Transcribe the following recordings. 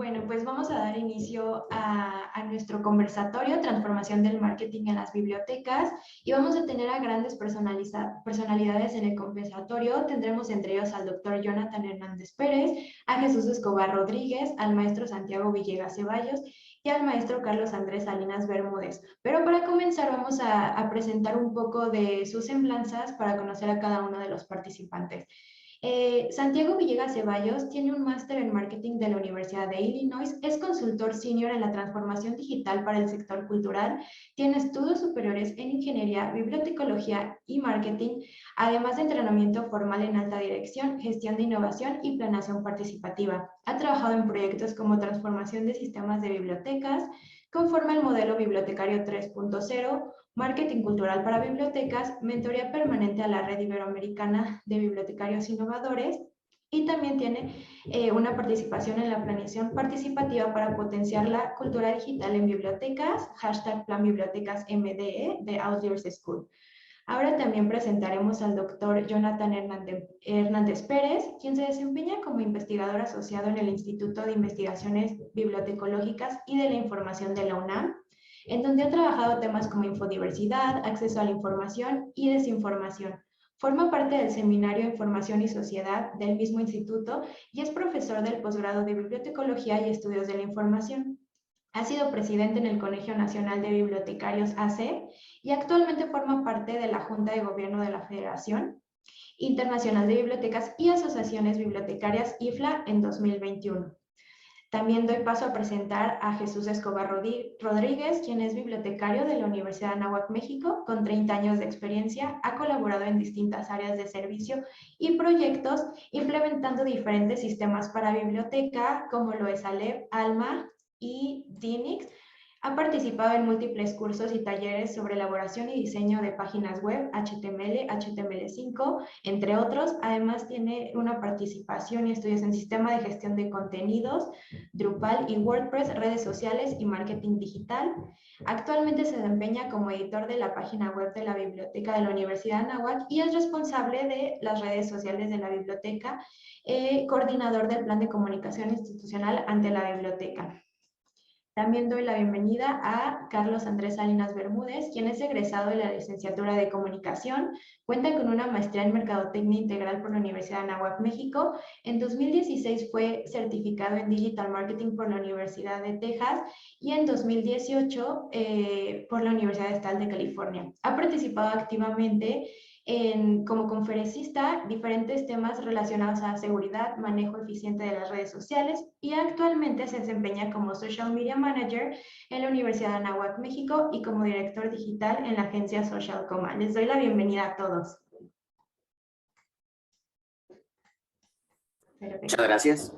Bueno, pues vamos a dar inicio a nuestro conversatorio, Transformación del Marketing en las Bibliotecas, y vamos a tener a grandes personalidades en el conversatorio. Tendremos entre ellos al doctor Jonathan Hernández Pérez, a Jesús Escobar Rodríguez, al maestro Santiago Villegas Ceballos y al maestro Carlos Andrés Salinas Bermúdez. Pero para comenzar vamos a presentar un poco de sus semblanzas para conocer a cada uno de los participantes. Santiago Villegas Ceballos tiene un máster en marketing de la Universidad de Illinois, es consultor senior en la transformación digital para el sector cultural, tiene estudios superiores en ingeniería, bibliotecología y marketing, además de entrenamiento formal en alta dirección, gestión de innovación y planeación participativa. Ha trabajado en proyectos como transformación de sistemas de bibliotecas, conforme al modelo bibliotecario 3.0, marketing cultural para bibliotecas, mentoría permanente a la Red Iberoamericana de Bibliotecarios Innovadores, y también tiene una participación en la planeación participativa para potenciar la cultura digital en bibliotecas, hashtag Plan Bibliotecas MDE de Outliers School. Ahora también presentaremos al doctor Jonathan Hernández Pérez, quien se desempeña como investigador asociado en el Instituto de Investigaciones Bibliotecológicas y de la Información de la UNAM, en donde ha trabajado temas como infodiversidad, acceso a la información y desinformación. Forma parte del Seminario Información y Sociedad del mismo instituto y es profesor del posgrado de Bibliotecología y Estudios de la Información. Ha sido presidente en el Colegio Nacional de Bibliotecarios AC y actualmente forma parte de la Junta de Gobierno de la Federación Internacional de Bibliotecas y Asociaciones Bibliotecarias IFLA en 2021. También doy paso a presentar a Jesús Escobar Rodríguez, quien es bibliotecario de la Universidad de Anáhuac, México, con 30 años de experiencia. Ha colaborado en distintas áreas de servicio y proyectos, implementando diferentes sistemas para biblioteca, como lo es Alep, Alma y Dinix. Ha participado en múltiples cursos y talleres sobre elaboración y diseño de páginas web, HTML, HTML5, entre otros. Además, tiene una participación y estudios en sistema de gestión de contenidos, Drupal y WordPress, redes sociales y marketing digital. Actualmente se desempeña como editor de la página web de la Biblioteca de la Universidad de Anáhuac y es responsable de las redes sociales de la biblioteca, coordinador del plan de comunicación institucional ante la biblioteca. También doy la bienvenida a Carlos Andrés Salinas Bermúdez, quien es egresado de la licenciatura de Comunicación, cuenta con una maestría en Mercadotecnia Integral por la Universidad de Anáhuac, México. En 2016 fue certificado en Digital Marketing por la Universidad de Texas y en 2018 por la Universidad Estatal de California. Ha participado activamente como conferencista diferentes temas relacionados a seguridad, manejo eficiente de las redes sociales y actualmente se desempeña como Social Media Manager en la Universidad de Anáhuac, México y como director digital en la agencia Social Coma. Les doy la bienvenida a todos. Muchas gracias.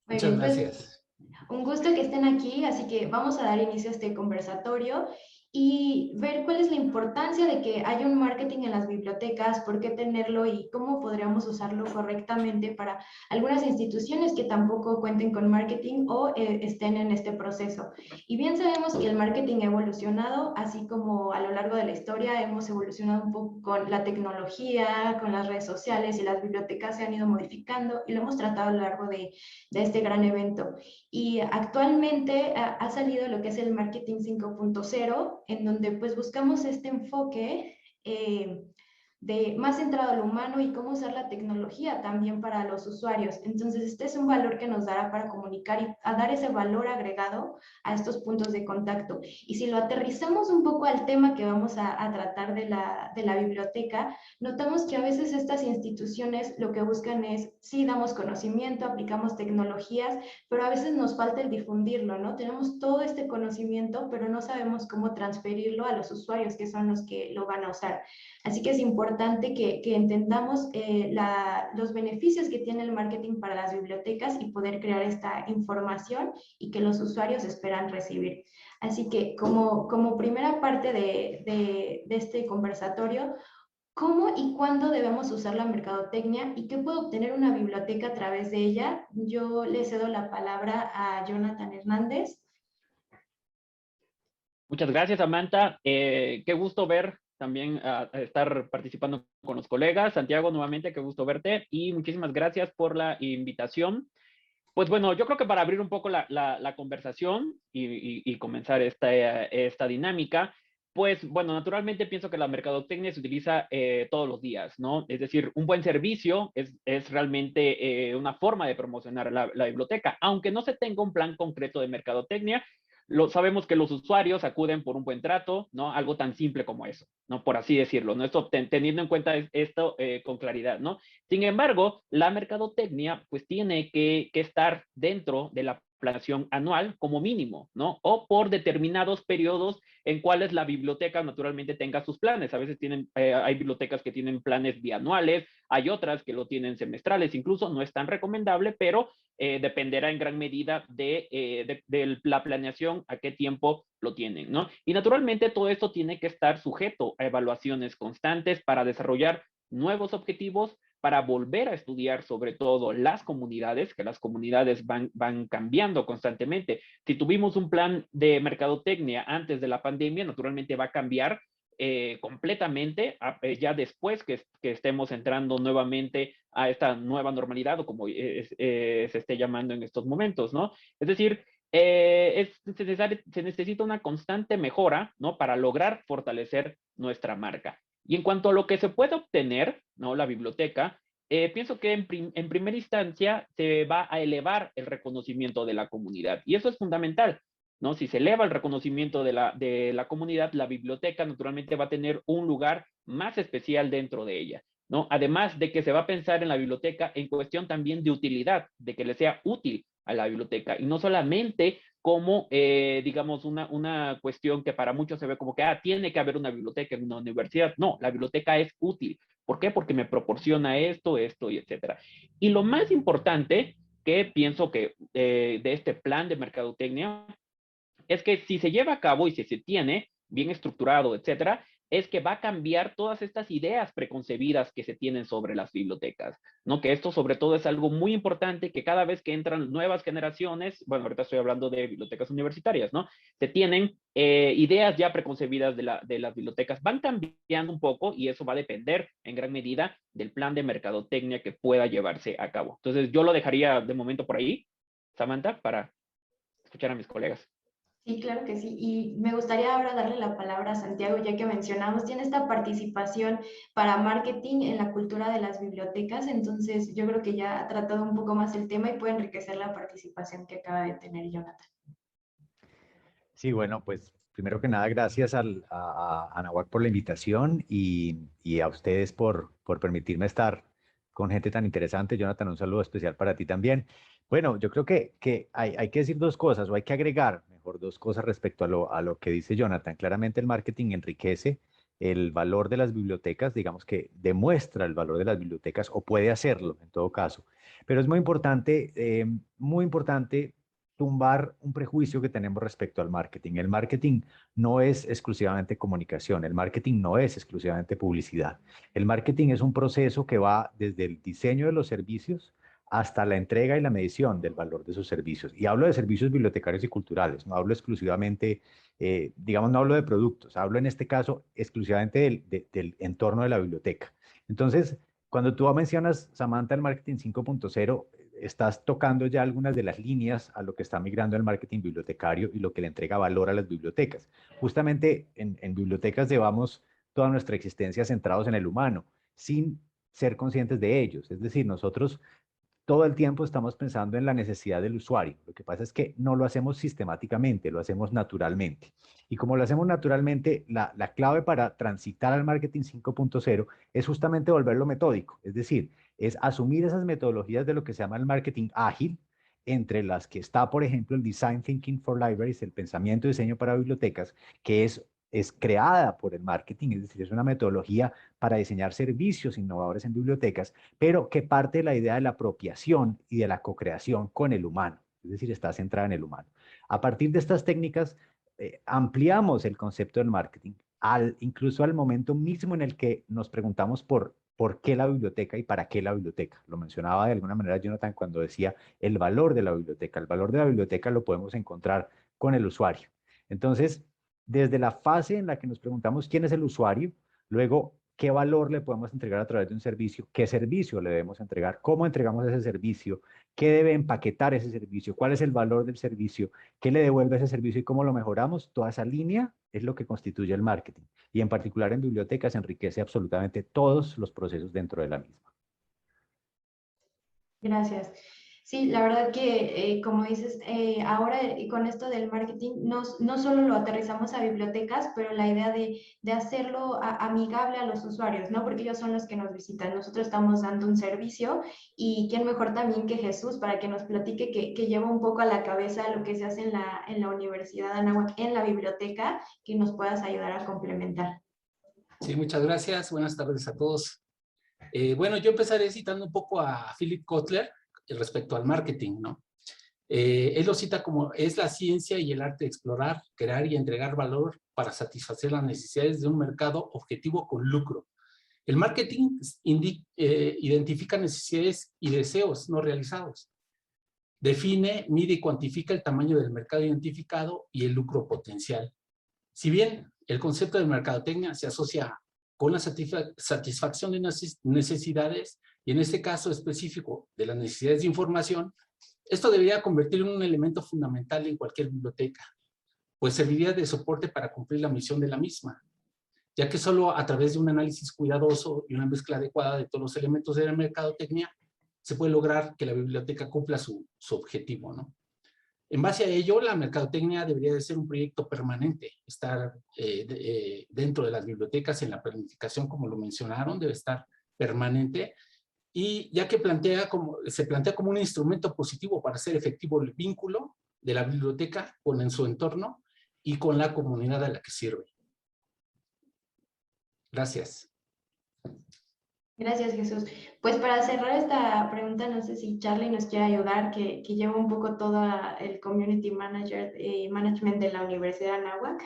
Muchas gracias. Un gusto que estén aquí, así que vamos a dar inicio a este conversatorio y ver cuál es la importancia de que haya un marketing en las bibliotecas, por qué tenerlo y cómo podríamos usarlo correctamente para algunas instituciones que tampoco cuenten con marketing o estén en este proceso. Y bien sabemos que el marketing ha evolucionado, así como a lo largo de la historia hemos evolucionado un poco con la tecnología, con las redes sociales y las bibliotecas se han ido modificando y lo hemos tratado a lo largo de este gran evento. Y actualmente ha salido lo que es el marketing 5.0, en donde pues buscamos este enfoque de más centrado a lo humano y cómo usar la tecnología también para los usuarios. Entonces, este es un valor que nos dará para comunicar y a dar ese valor agregado a estos puntos de contacto. Y si lo aterrizamos un poco al tema que vamos a tratar de la biblioteca, notamos que a veces estas instituciones lo que buscan es, sí, damos conocimiento, aplicamos tecnologías, pero a veces nos falta el difundirlo, ¿no? Tenemos todo este conocimiento, pero no sabemos cómo transferirlo a los usuarios, que son los que lo van a usar. Así que es importante que entendamos los beneficios que tiene el marketing para las bibliotecas y poder crear esta información y que los usuarios esperan recibir. Así que como primera parte de este conversatorio, ¿cómo y cuándo debemos usar la mercadotecnia y qué puede obtener una biblioteca a través de ella? Yo le cedo la palabra a Jonathan Hernández. Muchas gracias, Samantha. Qué gusto ver también estar participando con los colegas. Santiago, nuevamente, qué gusto verte y muchísimas gracias por la invitación. Pues bueno, yo creo que para abrir un poco la conversación y comenzar esta dinámica, pues bueno, naturalmente pienso que la mercadotecnia se utiliza todos los días, ¿no? Es decir, un buen servicio es realmente una forma de promocionar la biblioteca, aunque no se tenga un plan concreto de mercadotecnia. Sabemos que los usuarios acuden por un buen trato, ¿no? Algo tan simple como eso, ¿no? Por así decirlo, ¿no? Esto, teniendo en cuenta esto con claridad, ¿no? Sin embargo, la mercadotecnia pues tiene que estar dentro de la planeación anual como mínimo, ¿no? O por determinados periodos en cuales la biblioteca naturalmente tenga sus planes. A veces hay bibliotecas que tienen planes bianuales, hay otras que lo tienen semestrales, incluso no es tan recomendable, pero dependerá en gran medida de la planeación, a qué tiempo lo tienen, ¿no? Y naturalmente todo esto tiene que estar sujeto a evaluaciones constantes para desarrollar nuevos objetivos, para volver a estudiar sobre todo las comunidades, que las comunidades van cambiando constantemente. Si tuvimos un plan de mercadotecnia antes de la pandemia, naturalmente va a cambiar completamente ya después que estemos entrando nuevamente a esta nueva normalidad o como se esté llamando en estos momentos, ¿no? Es decir, se necesita una constante mejora, ¿no? Para lograr fortalecer nuestra marca. Y en cuanto a lo que se puede obtener, ¿no? La biblioteca, pienso que en primera instancia se va a elevar el reconocimiento de la comunidad. Y eso es fundamental, ¿no? Si se eleva el reconocimiento de la comunidad, la biblioteca naturalmente va a tener un lugar más especial dentro de ella, ¿no? Además de que se va a pensar en la biblioteca en cuestión también de utilidad, de que le sea útil a la biblioteca y no solamente como, digamos, una cuestión que para muchos se ve como que, tiene que haber una biblioteca en una universidad. No, la biblioteca es útil. ¿Por qué? Porque me proporciona esto, esto y etcétera. Y lo más importante que pienso que de este plan de mercadotecnia es que si se lleva a cabo y si se tiene bien estructurado, etcétera, es que va a cambiar todas estas ideas preconcebidas que se tienen sobre las bibliotecas, ¿no? Que esto sobre todo es algo muy importante, que cada vez que entran nuevas generaciones, bueno, ahorita estoy hablando de bibliotecas universitarias, ¿no? Se tienen ideas ya preconcebidas de las bibliotecas, van cambiando un poco y eso va a depender en gran medida del plan de mercadotecnia que pueda llevarse a cabo. Entonces yo lo dejaría de momento por ahí, Samantha, para escuchar a mis colegas. Sí, claro que sí. Y me gustaría ahora darle la palabra a Santiago, ya que mencionamos, tiene esta participación para marketing en la cultura de las bibliotecas, entonces yo creo que ya ha tratado un poco más el tema y puede enriquecer la participación que acaba de tener Jonathan. Sí, bueno, pues primero que nada, gracias a Anahuac por la invitación y a ustedes por permitirme estar con gente tan interesante. Jonathan, un saludo especial para ti también. Bueno, yo creo que hay que decir dos cosas, o hay que agregar, mejor, dos cosas respecto a lo que dice Jonathan. Claramente el marketing enriquece el valor de las bibliotecas, digamos que demuestra el valor de las bibliotecas, o puede hacerlo en todo caso. Pero es muy importante tumbar un prejuicio que tenemos respecto al marketing. El marketing no es exclusivamente comunicación, el marketing no es exclusivamente publicidad. El marketing es un proceso que va desde el diseño de los servicios hasta la entrega y la medición del valor de esos servicios. Y hablo de servicios bibliotecarios y culturales, no hablo exclusivamente, digamos, no hablo de productos, hablo en este caso exclusivamente del entorno de la biblioteca. Entonces, cuando tú mencionas, Samantha, el marketing 5.0, estás tocando ya algunas de las líneas a lo que está migrando el marketing bibliotecario y lo que le entrega valor a las bibliotecas. Justamente en bibliotecas llevamos toda nuestra existencia centrados en el humano, sin ser conscientes de ellos. Es decir, nosotros todo el tiempo estamos pensando en la necesidad del usuario. Lo que pasa es que no lo hacemos sistemáticamente, lo hacemos naturalmente. Y como lo hacemos naturalmente, la clave para transitar al marketing 5.0 es justamente volverlo metódico. Es decir, es asumir esas metodologías de lo que se llama el marketing ágil, entre las que está, por ejemplo, el Design Thinking for Libraries, el pensamiento y diseño para bibliotecas, que es creada por el marketing, es decir, es una metodología para diseñar servicios innovadores en bibliotecas, pero que parte de la idea de la apropiación y de la co-creación con el humano, es decir, está centrada en el humano. A partir de estas técnicas, ampliamos el concepto del marketing, incluso al momento mismo en el que nos preguntamos por qué la biblioteca y para qué la biblioteca. Lo mencionaba de alguna manera Jonathan cuando decía el valor de la biblioteca. El valor de la biblioteca lo podemos encontrar con el usuario. Entonces, desde la fase en la que nos preguntamos quién es el usuario, luego qué valor le podemos entregar a través de un servicio, qué servicio le debemos entregar, cómo entregamos ese servicio, qué debe empaquetar ese servicio, cuál es el valor del servicio, qué le devuelve ese servicio y cómo lo mejoramos, toda esa línea es lo que constituye el marketing. Y en particular en bibliotecas enriquece absolutamente todos los procesos dentro de la misma. Gracias. Sí, la verdad que, como dices, ahora con esto del marketing, no solo lo aterrizamos a bibliotecas, pero la idea de hacerlo amigable a los usuarios, ¿no? Porque ellos son los que nos visitan. Nosotros estamos dando un servicio y quién mejor también que Jesús para que nos platique que lleva un poco a la cabeza lo que se hace en la Universidad de Anáhuac, en la biblioteca, que nos puedas ayudar a complementar. Sí, muchas gracias. Buenas tardes a todos. Bueno, yo empezaré citando un poco a Philip Kotler respecto al marketing, ¿no? Él lo cita como es la ciencia y el arte de explorar, crear y entregar valor para satisfacer las necesidades de un mercado objetivo con lucro. El marketing identifica necesidades y deseos no realizados. Define, mide y cuantifica el tamaño del mercado identificado y el lucro potencial. Si bien el concepto de mercadotecnia se asocia con la satisfacción de necesidades, y en este caso específico de las necesidades de información, esto debería convertirlo en un elemento fundamental en cualquier biblioteca, pues serviría de soporte para cumplir la misión de la misma, ya que solo a través de un análisis cuidadoso y una mezcla adecuada de todos los elementos de la mercadotecnia se puede lograr que la biblioteca cumpla su objetivo, ¿no? En base a ello, la mercadotecnia debería de ser un proyecto permanente, estar dentro de las bibliotecas en la planificación, como lo mencionaron, debe estar permanente, y ya que se plantea como un instrumento positivo para hacer efectivo el vínculo de la biblioteca con su entorno y con la comunidad a la que sirve. Gracias. Gracias, Jesús. Pues para cerrar esta pregunta, no sé si Charlie nos quiere ayudar, que lleva un poco todo el Community Management de la Universidad de Anáhuac.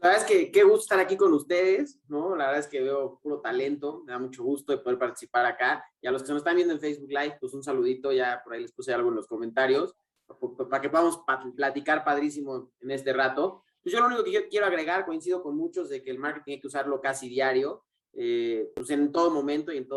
La verdad es que qué gusto estar aquí con ustedes, ¿no? La verdad es que veo puro talento, me da mucho gusto de poder participar acá. Y a los que nos están viendo en Facebook Live, pues un saludito, ya por ahí les puse algo en los comentarios, para que podamos platicar padrísimo en este rato. Pues yo lo único que yo quiero agregar, coincido con muchos de que el marketing hay que usarlo casi diario, pues en todo momento y en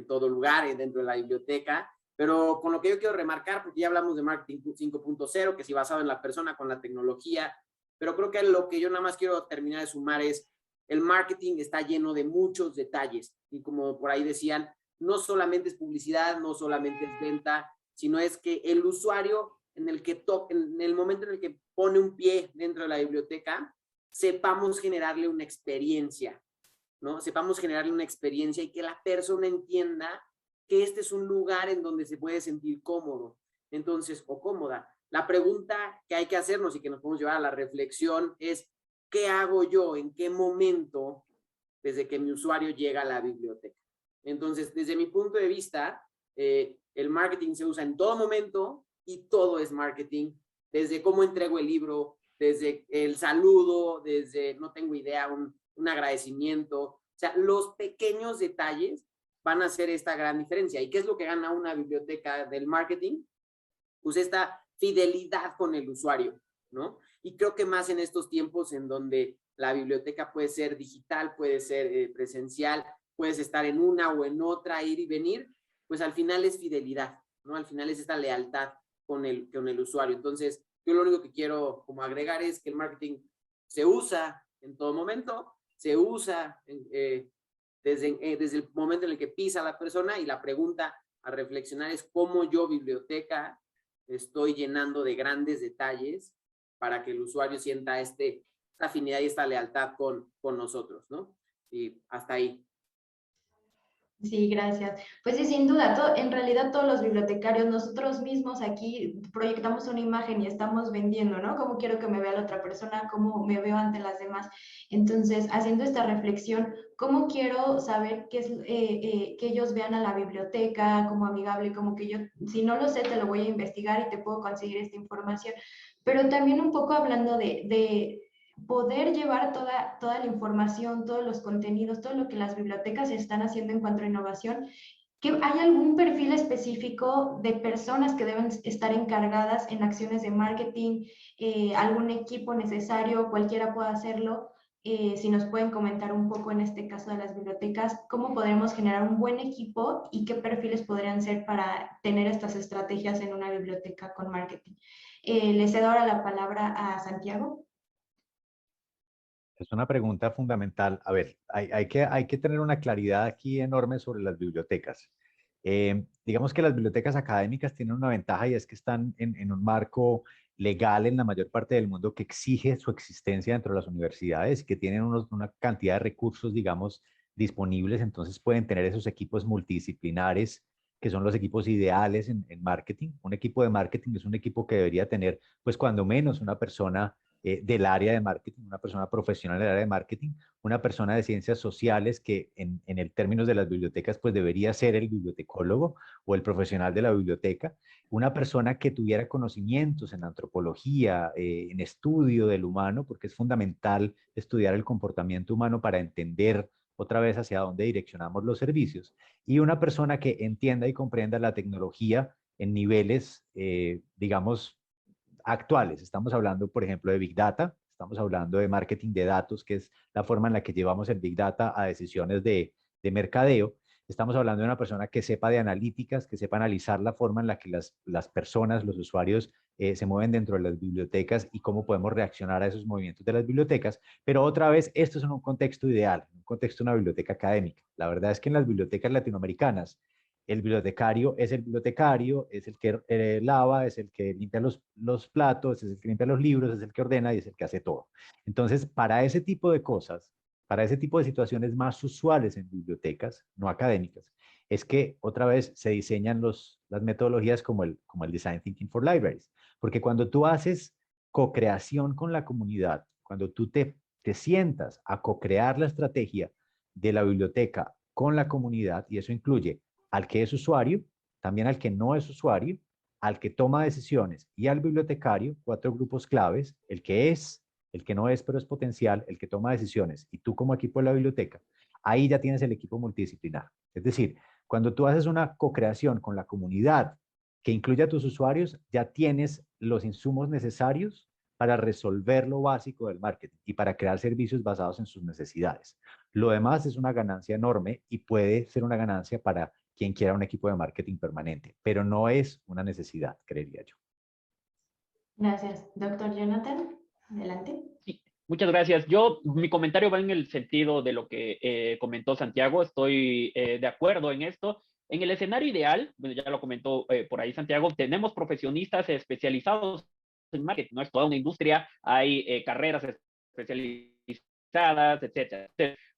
todo lugar dentro de la biblioteca, pero con lo que yo quiero remarcar, porque ya hablamos de marketing 5.0, que sí basado en la persona con la tecnología, pero creo que lo que yo nada más quiero terminar de sumar es el marketing está lleno de muchos detalles y como por ahí decían, no solamente es publicidad, no solamente es venta, sino es que el usuario en el momento en el que pone un pie dentro de la biblioteca, sepamos generarle una experiencia, ¿no? Sepamos generarle una experiencia y que la persona entienda que este es un lugar en donde se puede sentir cómodo, entonces, o cómoda. La pregunta que hay que hacernos y que nos podemos llevar a la reflexión es, ¿qué hago yo? ¿En qué momento desde que mi usuario llega a la biblioteca? Entonces, desde mi punto de vista, el marketing se usa en todo momento y todo es marketing, desde cómo entrego el libro, desde el saludo, desde, no tengo idea, un agradecimiento. O sea, los pequeños detalles van a hacer esta gran diferencia. ¿Y qué es lo que gana una biblioteca del marketing? Pues esta fidelidad con el usuario, ¿no? Y creo que más en estos tiempos en donde la biblioteca puede ser digital, puede ser presencial, puedes estar en una o en otra, ir y venir, pues al final es fidelidad, ¿no? Al final es esta lealtad con el usuario. Entonces, yo lo único que quiero como agregar es que el marketing se usa en todo momento, se usa desde el momento en el que pisa la persona, y la pregunta a reflexionar es cómo yo, biblioteca, estoy llenando de grandes detalles para que el usuario sienta esta afinidad y esta lealtad con nosotros, ¿no? Y hasta ahí. Sí, gracias. Pues sí, sin duda, en realidad todos los bibliotecarios, nosotros mismos aquí proyectamos una imagen y estamos vendiendo, ¿no? ¿Cómo quiero que me vea la otra persona? ¿Cómo me veo ante las demás? Entonces, haciendo esta reflexión, ¿cómo quiero saber que ellos vean a la biblioteca como amigable? Como que yo, si no lo sé, te lo voy a investigar y te puedo conseguir esta información. Pero también un poco hablando de poder llevar toda la información, todos los contenidos, todo lo que las bibliotecas están haciendo en cuanto a innovación, que hay algún perfil específico de personas que deben estar encargadas en acciones de marketing, algún equipo necesario, cualquiera puede hacerlo, si nos pueden comentar un poco en este caso de las bibliotecas, cómo podremos generar un buen equipo y qué perfiles podrían ser para tener estas estrategias en una biblioteca con marketing. Les cedo ahora la palabra a Santiago. Es una pregunta fundamental. A ver, hay que tener una claridad aquí enorme sobre las bibliotecas. Digamos que las bibliotecas académicas tienen una ventaja y es que están en un marco legal en la mayor parte del mundo que exige su existencia dentro de las universidades y que tienen una cantidad de recursos, digamos, disponibles. Entonces pueden tener esos equipos multidisciplinares que son los equipos ideales en marketing. Un equipo de marketing es un equipo que debería tener, pues cuando menos, una persona del área de marketing, una persona profesional del área de marketing, una persona de ciencias sociales que en el términos de las bibliotecas pues debería ser el bibliotecólogo o el profesional de la biblioteca, una persona que tuviera conocimientos en antropología, en estudio del humano, porque es fundamental estudiar el comportamiento humano para entender otra vez hacia dónde direccionamos los servicios, y una persona que entienda y comprenda la tecnología en niveles, digamos, actuales. Estamos hablando, por ejemplo, de Big Data, estamos hablando de marketing de datos, que es la forma en la que llevamos el Big Data a decisiones de mercadeo. Estamos hablando de una persona que sepa de analíticas, que sepa analizar la forma en la que las personas, los usuarios, se mueven dentro de las bibliotecas y cómo podemos reaccionar a esos movimientos de las bibliotecas. Pero otra vez, esto es en un contexto ideal, en un contexto de una biblioteca académica. La verdad es que en las bibliotecas latinoamericanas, el bibliotecario es el bibliotecario, es el que lava, es el que limpia los platos, es el que limpia los libros, es el que ordena y es el que hace todo. Entonces, para ese tipo de cosas, para ese tipo de situaciones más usuales en bibliotecas, no académicas, es que otra vez se diseñan las metodologías como el Design Thinking for Libraries. Porque cuando tú haces co-creación con la comunidad, cuando tú te sientas a co-crear la estrategia de la biblioteca con la comunidad, y eso incluye al que es usuario, también al que no es usuario, al que toma decisiones y al bibliotecario, 4 grupos claves, el que es, el que no es pero es potencial, el que toma decisiones y tú como equipo de la biblioteca, ahí ya tienes el equipo multidisciplinar. Es decir, cuando tú haces una co-creación con la comunidad que incluya a tus usuarios, ya tienes los insumos necesarios para resolver lo básico del marketing y para crear servicios basados en sus necesidades. Lo demás es una ganancia enorme y puede ser una ganancia para quien quiera un equipo de marketing permanente, pero no es una necesidad, creería yo. Gracias. Doctor Jonathan, adelante. Sí, muchas gracias. Mi comentario va en el sentido de lo que comentó Santiago. Estoy de acuerdo en esto. En el escenario ideal, bueno, ya lo comentó por ahí Santiago, tenemos profesionistas especializados en marketing, no es toda una industria, hay carreras especializadas, etcétera.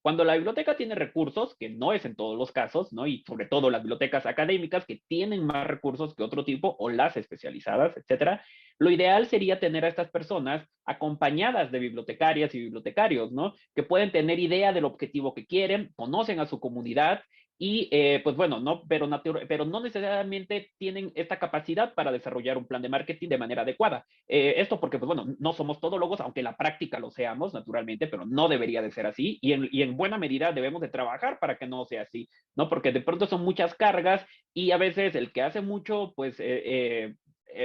Cuando la biblioteca tiene recursos, que no es en todos los casos, ¿no? Y sobre todo las bibliotecas académicas que tienen más recursos que otro tipo, o las especializadas, etcétera, lo ideal sería tener a estas personas acompañadas de bibliotecarias y bibliotecarios, ¿no? Que pueden tener idea del objetivo que quieren, conocen a su comunidad y, pues bueno, no, pero no necesariamente tienen esta capacidad para desarrollar un plan de marketing de manera adecuada. Esto porque, pues bueno, no somos todólogos, aunque en la práctica lo seamos, naturalmente, pero no debería de ser así y en buena medida debemos de trabajar para que no sea así, ¿no? Porque de pronto son muchas cargas y a veces el que hace mucho, pues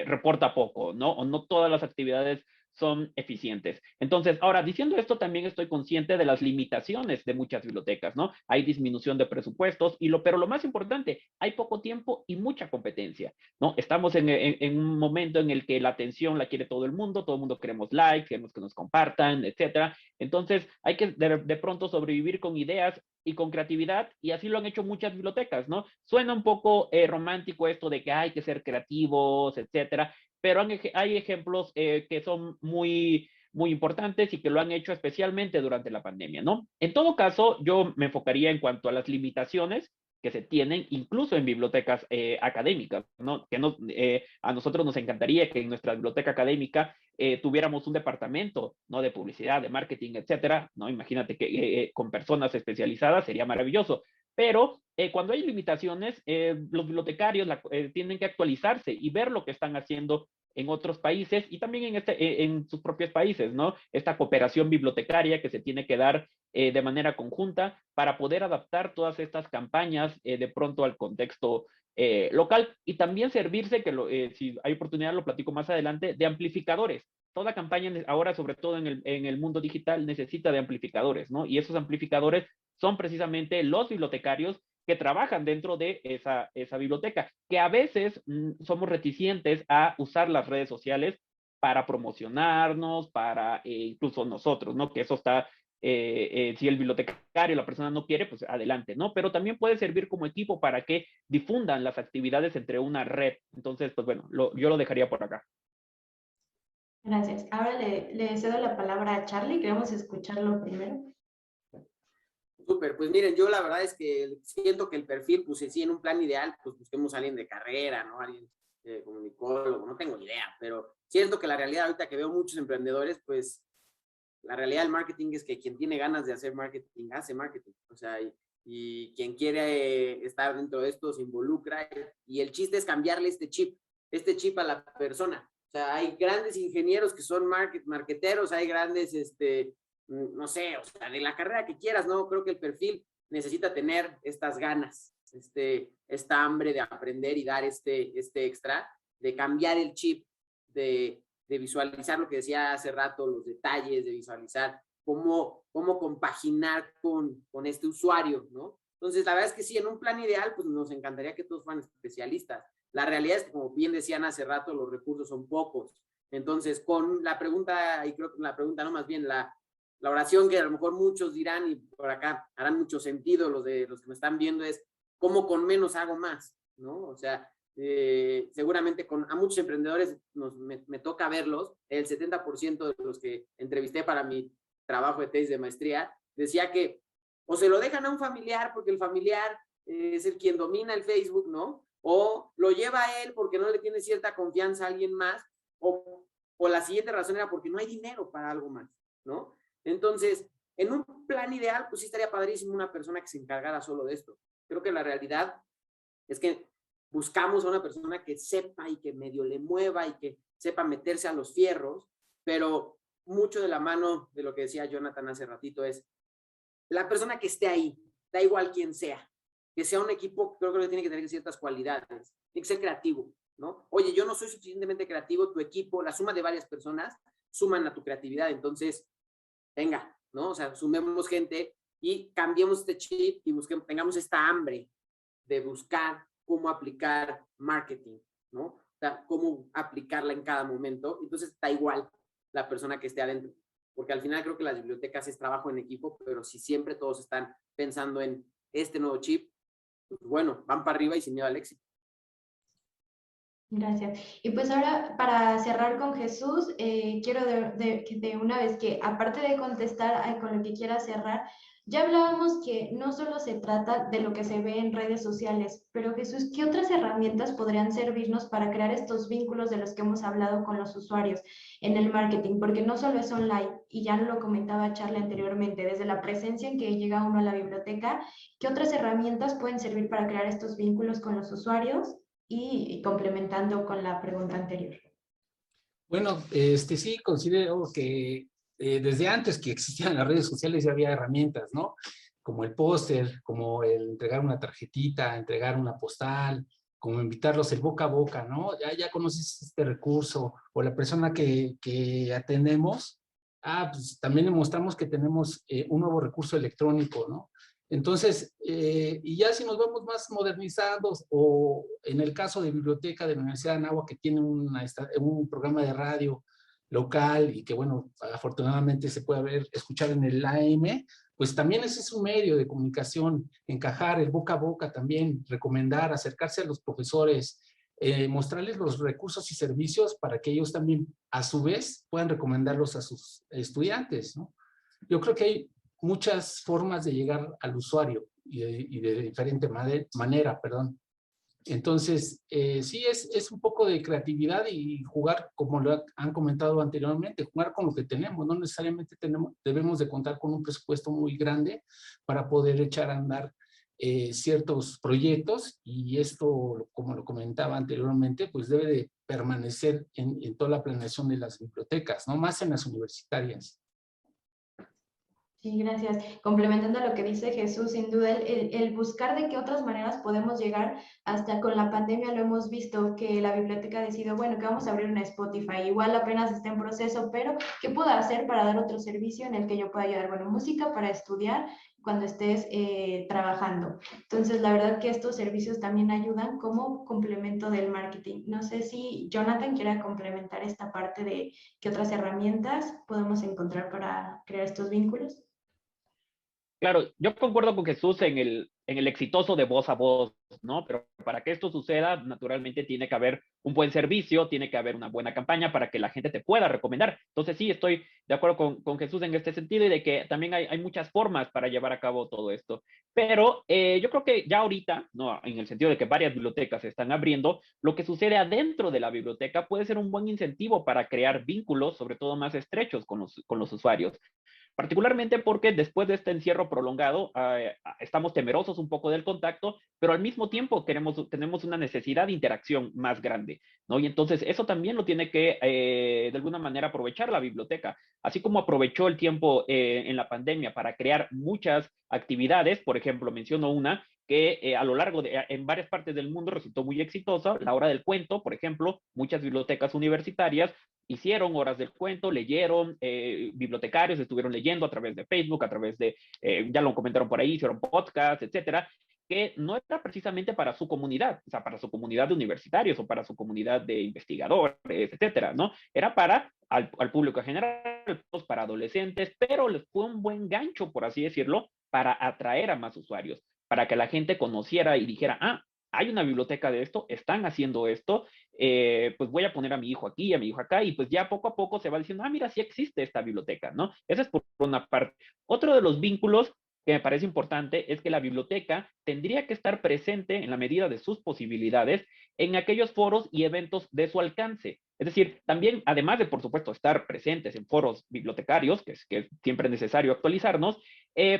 reporta poco, ¿no? O no todas las actividades son eficientes. Entonces, ahora, diciendo esto, también estoy consciente de las limitaciones de muchas bibliotecas, ¿no? Hay disminución de presupuestos, pero lo más importante, hay poco tiempo y mucha competencia, ¿no? Estamos en un momento en el que la atención la quiere todo el mundo queremos likes, queremos que nos compartan, etcétera. Entonces, hay que de pronto sobrevivir con ideas y con creatividad, y así lo han hecho muchas bibliotecas, ¿no? Suena un poco romántico esto de que hay que ser creativos, etcétera, pero hay ejemplos que son muy importantes y que lo han hecho especialmente durante la pandemia, ¿no? En todo caso, yo me enfocaría en cuanto a las limitaciones que se tienen incluso en bibliotecas académicas, ¿no? A nosotros nos encantaría que en nuestra biblioteca académica tuviéramos un departamento, ¿no? De publicidad, de marketing, etcétera, ¿no? Imagínate que con personas especializadas sería maravilloso, pero cuando hay limitaciones, los bibliotecarios tienen que actualizarse y ver lo que están haciendo en otros países y también en sus propios países, ¿no? Esta cooperación bibliotecaria que se tiene que dar de manera conjunta para poder adaptar todas estas campañas de pronto al contexto local y también servirse, si hay oportunidad lo platico más adelante, de amplificadores. toda campaña ahora, sobre todo en el mundo digital, necesita de amplificadores, ¿no? Y esos amplificadores son precisamente los bibliotecarios que trabajan dentro de esa biblioteca, que a veces somos reticentes a usar las redes sociales para promocionarnos, para incluso nosotros, ¿no? Que eso está, si el bibliotecario, la persona no quiere, pues adelante, ¿no? Pero también puede servir como equipo para que difundan las actividades entre una red. Entonces, pues bueno, yo lo dejaría por acá. Gracias. Ahora le cedo la palabra a Charlie. Queremos escucharlo primero. Súper, pues miren, yo la verdad es que siento que el perfil, pues sí, en un plan ideal, pues busquemos a alguien de carrera, ¿no? Alguien comunicólogo, no tengo idea, pero siento que la realidad ahorita que veo muchos emprendedores, pues la realidad del marketing es que quien tiene ganas de hacer marketing, hace marketing, o sea, y quien quiere estar dentro de esto se involucra, y el chiste es cambiarle este chip a la persona. O sea, hay grandes ingenieros que son marketeros, hay grandes, no sé, o sea, de la carrera que quieras, ¿no? Creo que el perfil necesita tener estas ganas, esta hambre de aprender y dar este extra, de cambiar el chip, de visualizar lo que decía hace rato, los detalles, de visualizar cómo compaginar con este usuario, ¿no? Entonces, la verdad es que sí, en un plan ideal, pues nos encantaría que todos fueran especialistas. La realidad es que, como bien decían hace rato, los recursos son pocos. Entonces, con la pregunta, y creo que la pregunta, no, más bien la oración que a lo mejor muchos dirán, y por acá harán mucho sentido los que me están viendo, es ¿cómo con menos hago más? ¿No? O sea, seguramente a muchos emprendedores me toca verlos. El 70% de los que entrevisté para mi trabajo de tesis de maestría decía que o se lo dejan a un familiar porque el familiar es el quien domina el Facebook, ¿no? O lo lleva a él porque no le tiene cierta confianza a alguien más, o la siguiente razón era porque no hay dinero para algo más, ¿no? Entonces, en un plan ideal, pues sí estaría padrísimo una persona que se encargara solo de esto. Creo que la realidad es que buscamos a una persona que sepa y que medio le mueva y que sepa meterse a los fierros, pero mucho de la mano de lo que decía Jonathan hace ratito es la persona que esté ahí, da igual quién sea, que sea un equipo, creo que tiene que tener ciertas cualidades, tiene que ser creativo, ¿no? Oye, yo no soy suficientemente creativo, tu equipo, la suma de varias personas suman a tu creatividad, entonces, venga, ¿no? O sea, sumemos gente y cambiemos este chip y tengamos esta hambre de buscar cómo aplicar marketing, ¿no? O sea, cómo aplicarla en cada momento. Entonces, está igual la persona que esté adentro. Porque al final creo que las bibliotecas es trabajo en equipo, pero si siempre todos están pensando en este nuevo chip, pues bueno, van para arriba y sin miedo al éxito. Gracias. Y pues ahora, para cerrar con Jesús, quiero de una vez que, aparte de contestar con lo que quiera cerrar, ya hablábamos que no solo se trata de lo que se ve en redes sociales, pero Jesús, ¿qué otras herramientas podrían servirnos para crear estos vínculos de los que hemos hablado con los usuarios en el marketing? Porque no solo es online, y ya lo comentaba Charlie anteriormente, desde la presencia en que llega uno a la biblioteca, ¿qué otras herramientas pueden servir para crear estos vínculos con los usuarios? Y complementando con la pregunta anterior. Bueno, sí considero que desde antes que existían las redes sociales ya había herramientas, ¿no? Como el póster, como el entregar una tarjetita, entregar una postal, como invitarlos el boca a boca, ¿no? Ya conoces este recurso, o la persona que atendemos, pues también le mostramos que tenemos un nuevo recurso electrónico, ¿no? Entonces, y ya si nos vamos más modernizados, o en el caso de biblioteca de la Universidad de Anáhuac, que tiene un programa de radio local y que, bueno, afortunadamente se puede escuchar en el AM, pues también ese es un medio de comunicación, encajar el boca a boca también, recomendar, acercarse a los profesores, mostrarles los recursos y servicios para que ellos también, a su vez, puedan recomendarlos a sus estudiantes, ¿no? Yo creo que hay muchas formas de llegar al usuario y de diferente manera, perdón. Entonces, sí es un poco de creatividad y jugar, como lo han comentado anteriormente, jugar con lo que tenemos. No necesariamente debemos de contar con un presupuesto muy grande para poder echar a andar ciertos proyectos, y esto, como lo comentaba anteriormente, pues debe de permanecer en toda la planeación de las bibliotecas, no más en las universitarias. Sí, gracias. Complementando lo que dice Jesús, sin duda el buscar de qué otras maneras podemos llegar, hasta con la pandemia lo hemos visto, que la biblioteca ha decidido, bueno, que vamos a abrir una Spotify, igual apenas está en proceso, pero ¿qué puedo hacer para dar otro servicio en el que yo pueda ayudar? Bueno, música para estudiar cuando estés trabajando. Entonces, la verdad que estos servicios también ayudan como complemento del marketing. No sé si Jonathan quiera complementar esta parte de qué otras herramientas podemos encontrar para crear estos vínculos. Claro, yo concuerdo con Jesús en el exitoso de voz a voz, ¿no? Pero para que esto suceda, naturalmente tiene que haber un buen servicio, tiene que haber una buena campaña para que la gente te pueda recomendar. Entonces sí, estoy de acuerdo con Jesús en este sentido y de que también hay muchas formas para llevar a cabo todo esto. Pero yo creo que ya ahorita, ¿no? En el sentido de que varias bibliotecas se están abriendo, lo que sucede adentro de la biblioteca puede ser un buen incentivo para crear vínculos, sobre todo más estrechos con los usuarios. Particularmente porque después de este encierro prolongado estamos temerosos un poco del contacto, pero al mismo tiempo tenemos una necesidad de interacción más grande, ¿no? Y entonces eso también lo tiene que de alguna manera aprovechar la biblioteca, así como aprovechó el tiempo en la pandemia para crear muchas actividades. Por ejemplo, menciono una que a lo largo en varias partes del mundo resultó muy exitosa, la hora del cuento. Por ejemplo, muchas bibliotecas universitarias hicieron horas del cuento, leyeron, bibliotecarios estuvieron leyendo a través de Facebook, a través de, ya lo comentaron por ahí, hicieron podcasts, etcétera, que no era precisamente para su comunidad, o sea, para su comunidad de universitarios o para su comunidad de investigadores, etcétera, ¿no? Era para al público en general, para adolescentes, pero les fue un buen gancho, por así decirlo, para atraer a más usuarios, para que la gente conociera y dijera, ah, hay una biblioteca de esto, están haciendo esto, pues voy a poner a mi hijo aquí, a mi hijo acá, y pues ya poco a poco se va diciendo, ah, mira, sí existe esta biblioteca, ¿no? Esa es por una parte. Otro de los vínculos que me parece importante es que la biblioteca tendría que estar presente en la medida de sus posibilidades en aquellos foros y eventos de su alcance. Es decir, también, además de, por supuesto, estar presentes en foros bibliotecarios, que siempre es necesario actualizarnos,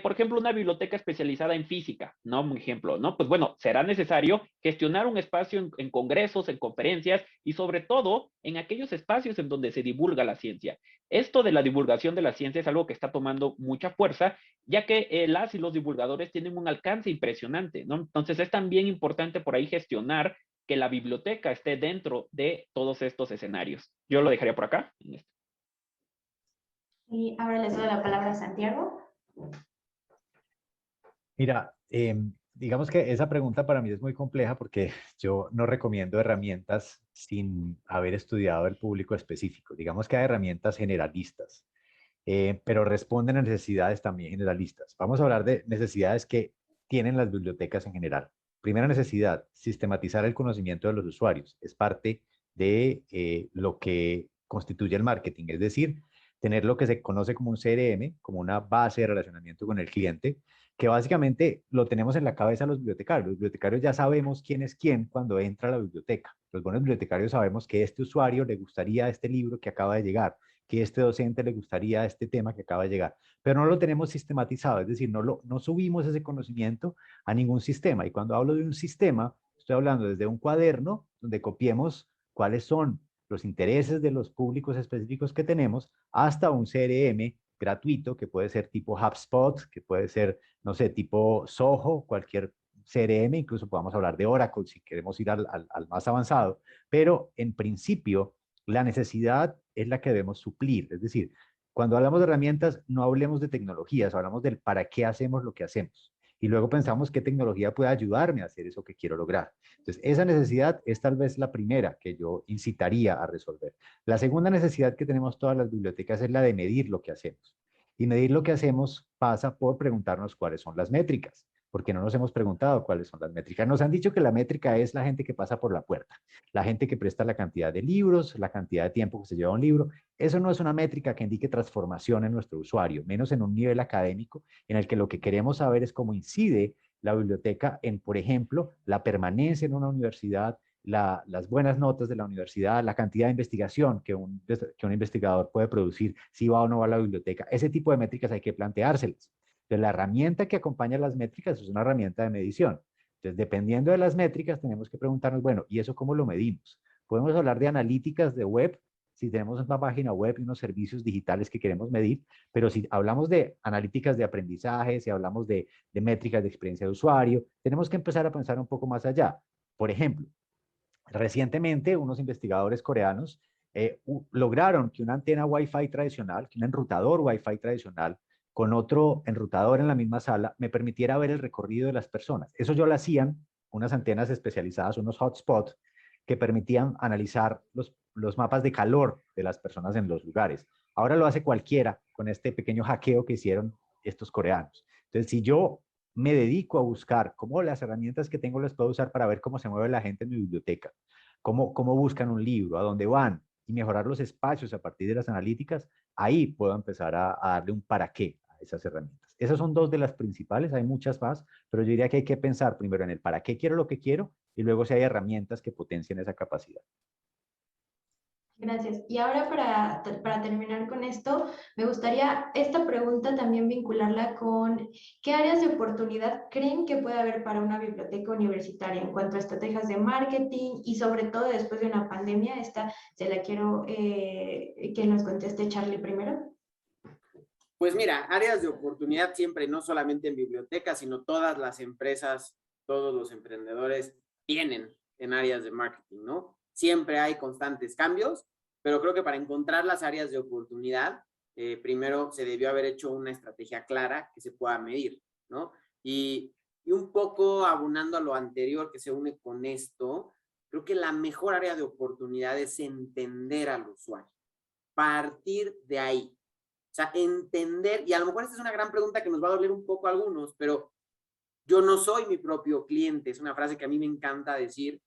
por ejemplo, una biblioteca especializada en física, ¿no? Un ejemplo, ¿no? Pues bueno, será necesario gestionar un espacio en congresos, en conferencias y sobre todo en aquellos espacios en donde se divulga la ciencia. Esto de la divulgación de la ciencia es algo que está tomando mucha fuerza, ya que las y los divulgadores tienen un alcance impresionante, ¿no? Entonces es también importante por ahí gestionar que la biblioteca esté dentro de todos estos escenarios. Yo lo dejaría por acá. Y ahora les doy la palabra a Santiago. Mira, digamos que esa pregunta para mí es muy compleja porque yo no recomiendo herramientas sin haber estudiado el público específico. Digamos que hay herramientas generalistas, pero responden a necesidades también generalistas. Vamos a hablar de necesidades que tienen las bibliotecas en general. Primera necesidad, sistematizar el conocimiento de los usuarios. Es parte de lo que constituye el marketing, es decir, tener lo que se conoce como un CRM, como una base de relacionamiento con el cliente, que básicamente lo tenemos en la cabeza los bibliotecarios. Los bibliotecarios ya sabemos quién es quién cuando entra a la biblioteca. Los buenos bibliotecarios sabemos que este usuario le gustaría este libro que acaba de llegar, que este docente le gustaría este tema que acaba de llegar, pero no lo tenemos sistematizado, es decir, no subimos ese conocimiento a ningún sistema. Y cuando hablo de un sistema, estoy hablando desde un cuaderno donde copiemos cuáles son los intereses de los públicos específicos que tenemos, hasta un CRM gratuito, que puede ser tipo HubSpot, que puede ser, no sé, tipo Zoho, cualquier CRM, incluso podamos hablar de Oracle si queremos ir al más avanzado, pero en principio la necesidad es la que debemos suplir. Es decir, cuando hablamos de herramientas, no hablemos de tecnologías, hablamos del para qué hacemos lo que hacemos. Y luego pensamos qué tecnología puede ayudarme a hacer eso que quiero lograr. Entonces, esa necesidad es tal vez la primera que yo incitaría a resolver. La segunda necesidad que tenemos todas las bibliotecas es la de medir lo que hacemos. Y medir lo que hacemos pasa por preguntarnos cuáles son las métricas, porque no nos hemos preguntado cuáles son las métricas. Nos han dicho que la métrica es la gente que pasa por la puerta, la gente que presta la cantidad de libros, la cantidad de tiempo que se lleva un libro. Eso no es una métrica que indique transformación en nuestro usuario, menos en un nivel académico en el que lo que queremos saber es cómo incide la biblioteca en, por ejemplo, la permanencia en una universidad, las buenas notas de la universidad, la cantidad de investigación que un investigador puede producir, si va o no va a la biblioteca. Ese tipo de métricas hay que planteárselas. Entonces, la herramienta que acompaña las métricas es una herramienta de medición. Entonces, dependiendo de las métricas, tenemos que preguntarnos, bueno, ¿y eso cómo lo medimos? Podemos hablar de analíticas de web, si tenemos una página web y unos servicios digitales que queremos medir, pero si hablamos de analíticas de aprendizaje, si hablamos de métricas de experiencia de usuario, tenemos que empezar a pensar un poco más allá. Por ejemplo, recientemente unos investigadores coreanos lograron que una antena Wi-Fi tradicional, que un enrutador Wi-Fi tradicional, con otro enrutador en la misma sala, me permitiera ver el recorrido de las personas. Eso yo lo hacían unas antenas especializadas, unos hotspots, que permitían analizar los mapas de calor de las personas en los lugares. Ahora lo hace cualquiera con este pequeño hackeo que hicieron estos coreanos. Entonces, si yo me dedico a buscar cómo las herramientas que tengo las puedo usar para ver cómo se mueve la gente en mi biblioteca, cómo buscan un libro, a dónde van, y mejorar los espacios a partir de las analíticas, ahí puedo empezar a darle un para qué a esas herramientas. Esas son dos de las principales, hay muchas más, pero yo diría que hay que pensar primero en el para qué quiero lo que quiero y luego si hay herramientas que potencien esa capacidad. Gracias. Y ahora para terminar con esto, me gustaría esta pregunta también vincularla con qué áreas de oportunidad creen que puede haber para una biblioteca universitaria en cuanto a estrategias de marketing y sobre todo después de una pandemia. Esta se la quiero que nos conteste Charlie primero. Pues mira, áreas de oportunidad siempre, no solamente en bibliotecas, sino todas las empresas, todos los emprendedores tienen en áreas de marketing, ¿no? Siempre hay constantes cambios, pero creo que para encontrar las áreas de oportunidad, primero se debió haber hecho una estrategia clara que se pueda medir, ¿no? Y un poco abonando a lo anterior que se une con esto, creo que la mejor área de oportunidad es entender al usuario, partir de ahí. O sea, entender, y a lo mejor esta es una gran pregunta que nos va a doler un poco a algunos, pero yo no soy mi propio cliente, es una frase que a mí me encanta decir,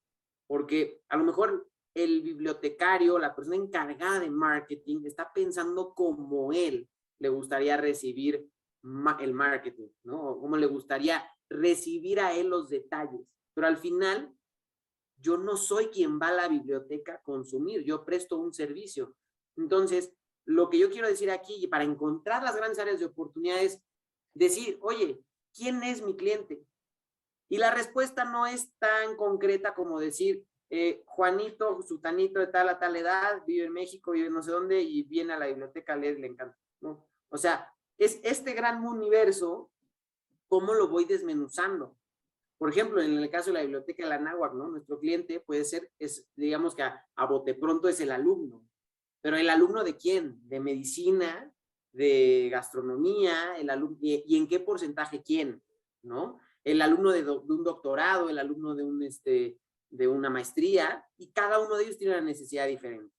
porque a lo mejor el bibliotecario, la persona encargada de marketing, está pensando cómo él le gustaría recibir el marketing, ¿no? Cómo le gustaría recibir a él los detalles. Pero al final, yo no soy quien va a la biblioteca a consumir, yo presto un servicio. Entonces, lo que yo quiero decir aquí, para encontrar las grandes áreas de oportunidades, decir, oye, ¿quién es mi cliente? Y la respuesta no es tan concreta como decir, Juanito, sutanito de tal a tal edad, vive en México, vive no sé dónde, y viene a la biblioteca a leer, le encanta, ¿no? O sea, es este gran universo, ¿cómo lo voy desmenuzando? Por ejemplo, en el caso de la biblioteca de la Anáhuac, ¿no? Nuestro cliente puede ser, digamos que a bote pronto es el alumno. Pero ¿el alumno de quién? ¿De medicina? ¿De gastronomía? ¿Y en qué porcentaje quién? ¿No? El alumno de un doctorado, el alumno de una maestría, y cada uno de ellos tiene una necesidad diferente.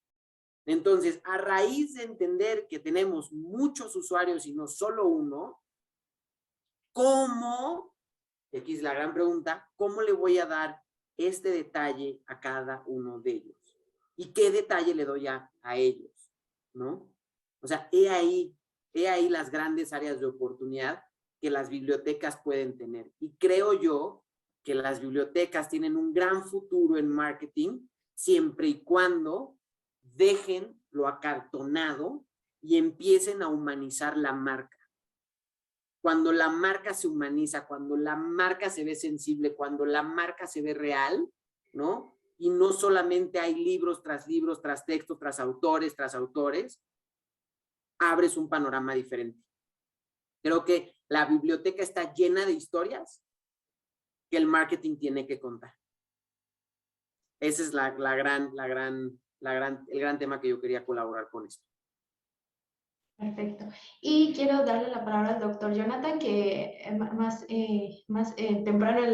Entonces, a raíz de entender que tenemos muchos usuarios y no solo uno, ¿cómo, y aquí es la gran pregunta, cómo le voy a dar este detalle a cada uno de ellos? ¿Y qué detalle le doy a ellos? ¿No? O sea, he ahí las grandes áreas de oportunidad que las bibliotecas pueden tener. Y creo yo que las bibliotecas tienen un gran futuro en marketing siempre y cuando dejen lo acartonado y empiecen a humanizar la marca. Cuando la marca se humaniza, cuando la marca se ve sensible, cuando la marca se ve real, ¿no? Y no solamente hay libros, tras textos, tras autores, abres un panorama diferente. Creo que la biblioteca está llena de historias que el marketing tiene que contar. Ese es el gran tema que yo quería colaborar con esto. Perfecto. Y quiero darle la palabra al doctor Jonathan, que más temprano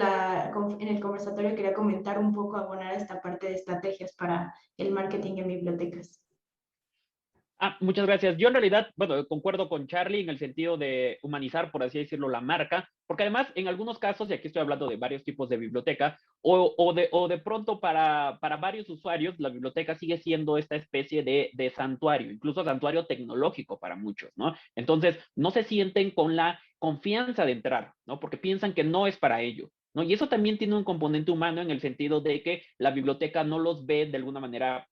en el conversatorio quería comentar un poco, abonar esta parte de estrategias para el marketing en bibliotecas. Muchas gracias. Yo en realidad, bueno, concuerdo con Charlie en el sentido de humanizar, por así decirlo, la marca, porque además en algunos casos, y aquí estoy hablando de varios tipos de biblioteca, o de pronto para varios usuarios, la biblioteca sigue siendo esta especie de santuario, incluso santuario tecnológico para muchos, ¿no? Entonces, no se sienten con la confianza de entrar, ¿no? Porque piensan que no es para ello, ¿no? Y eso también tiene un componente humano en el sentido de que la biblioteca no los ve de alguna manera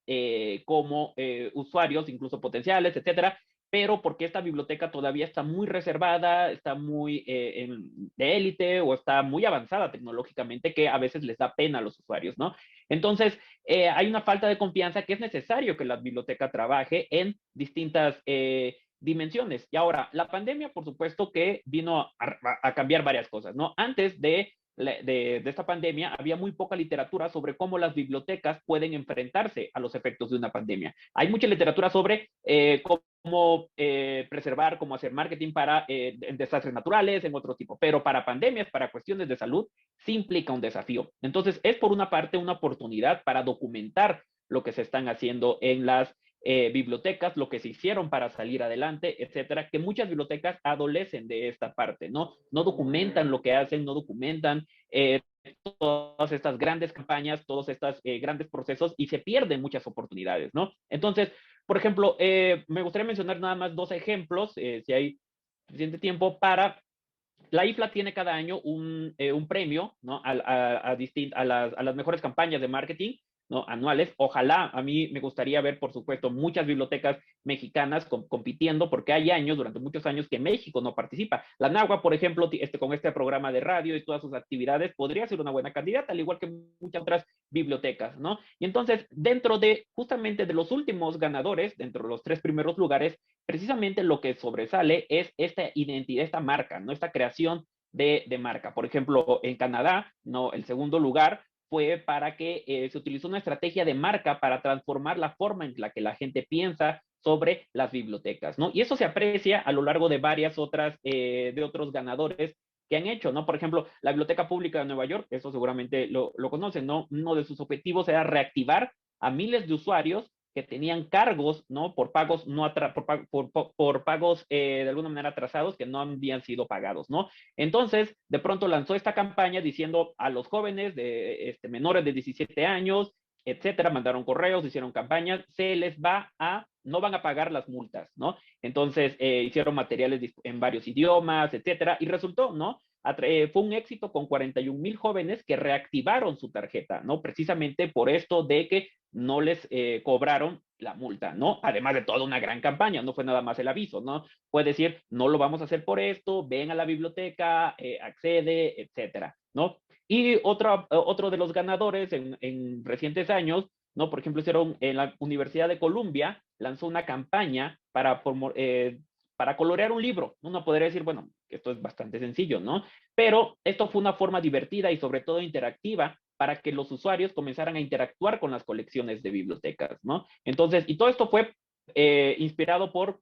como usuarios, incluso potenciales, etcétera, pero porque esta biblioteca todavía está muy reservada, está muy de élite o está muy avanzada tecnológicamente, que a veces les da pena a los usuarios, ¿no? Entonces, hay una falta de confianza que es necesario que la biblioteca trabaje en distintas dimensiones. Y ahora, la pandemia, por supuesto, que vino a cambiar varias cosas, ¿no? Antes de esta pandemia, había muy poca literatura sobre cómo las bibliotecas pueden enfrentarse a los efectos de una pandemia. Hay mucha literatura sobre cómo preservar, cómo hacer marketing para en desastres naturales, en otro tipo, pero para pandemias, para cuestiones de salud, sí implica un desafío. Entonces, es por una parte una oportunidad para documentar lo que se están haciendo en las bibliotecas, lo que se hicieron para salir adelante, etcétera, que muchas bibliotecas adolecen de esta parte, ¿no? No documentan lo que hacen, no documentan todas estas grandes campañas, todos estos grandes procesos y se pierden muchas oportunidades, ¿no? Entonces, por ejemplo, me gustaría mencionar nada más 2 ejemplos, si hay suficiente tiempo, para... La IFLA tiene cada año un premio, ¿no? a las mejores campañas de marketing, ¿no? Anuales. Ojalá, a mí me gustaría ver, por supuesto, muchas bibliotecas mexicanas compitiendo, porque hay años, durante muchos años, que México no participa. La NAHUA, por ejemplo, con este programa de radio y todas sus actividades, podría ser una buena candidata, al igual que muchas otras bibliotecas, ¿no? Y entonces, dentro de, justamente de los últimos ganadores, dentro de los 3 primeros lugares, precisamente lo que sobresale es esta identidad, esta marca, ¿no? Esta creación de marca. Por ejemplo, en Canadá, ¿no? El segundo lugar fue para que se utilizó una estrategia de marca para transformar la forma en la que la gente piensa sobre las bibliotecas, ¿no? Y eso se aprecia a lo largo de varias otras, de otros ganadores que han hecho, ¿no? Por ejemplo, la Biblioteca Pública de Nueva York, eso seguramente lo conocen, ¿no? Uno de sus objetivos era reactivar a miles de usuarios que tenían cargos, ¿no? Por pagos, por pagos de alguna manera atrasados que no habían sido pagados, ¿no? Entonces, de pronto lanzó esta campaña diciendo a los jóvenes de menores de 17 años, etcétera, mandaron correos, hicieron campañas, no van a pagar las multas, ¿no? Entonces, hicieron materiales en varios idiomas, etcétera, y resultó, ¿no? Fue un éxito con 41,000 jóvenes que reactivaron su tarjeta, ¿no? Precisamente por esto de que no les cobraron la multa, ¿no? Además de toda una gran campaña, no fue nada más el aviso, ¿no? Puede decir, no lo vamos a hacer por esto, ven a la biblioteca, accede, etcétera, ¿no? Y otro de los ganadores en recientes años, ¿no? Por ejemplo, hicieron en la Universidad de Columbia, lanzó una campaña para colorear un libro. Uno podría decir, bueno, esto es bastante sencillo, ¿no? Pero esto fue una forma divertida y sobre todo interactiva para que los usuarios comenzaran a interactuar con las colecciones de bibliotecas, ¿no? Entonces, y todo esto fue inspirado por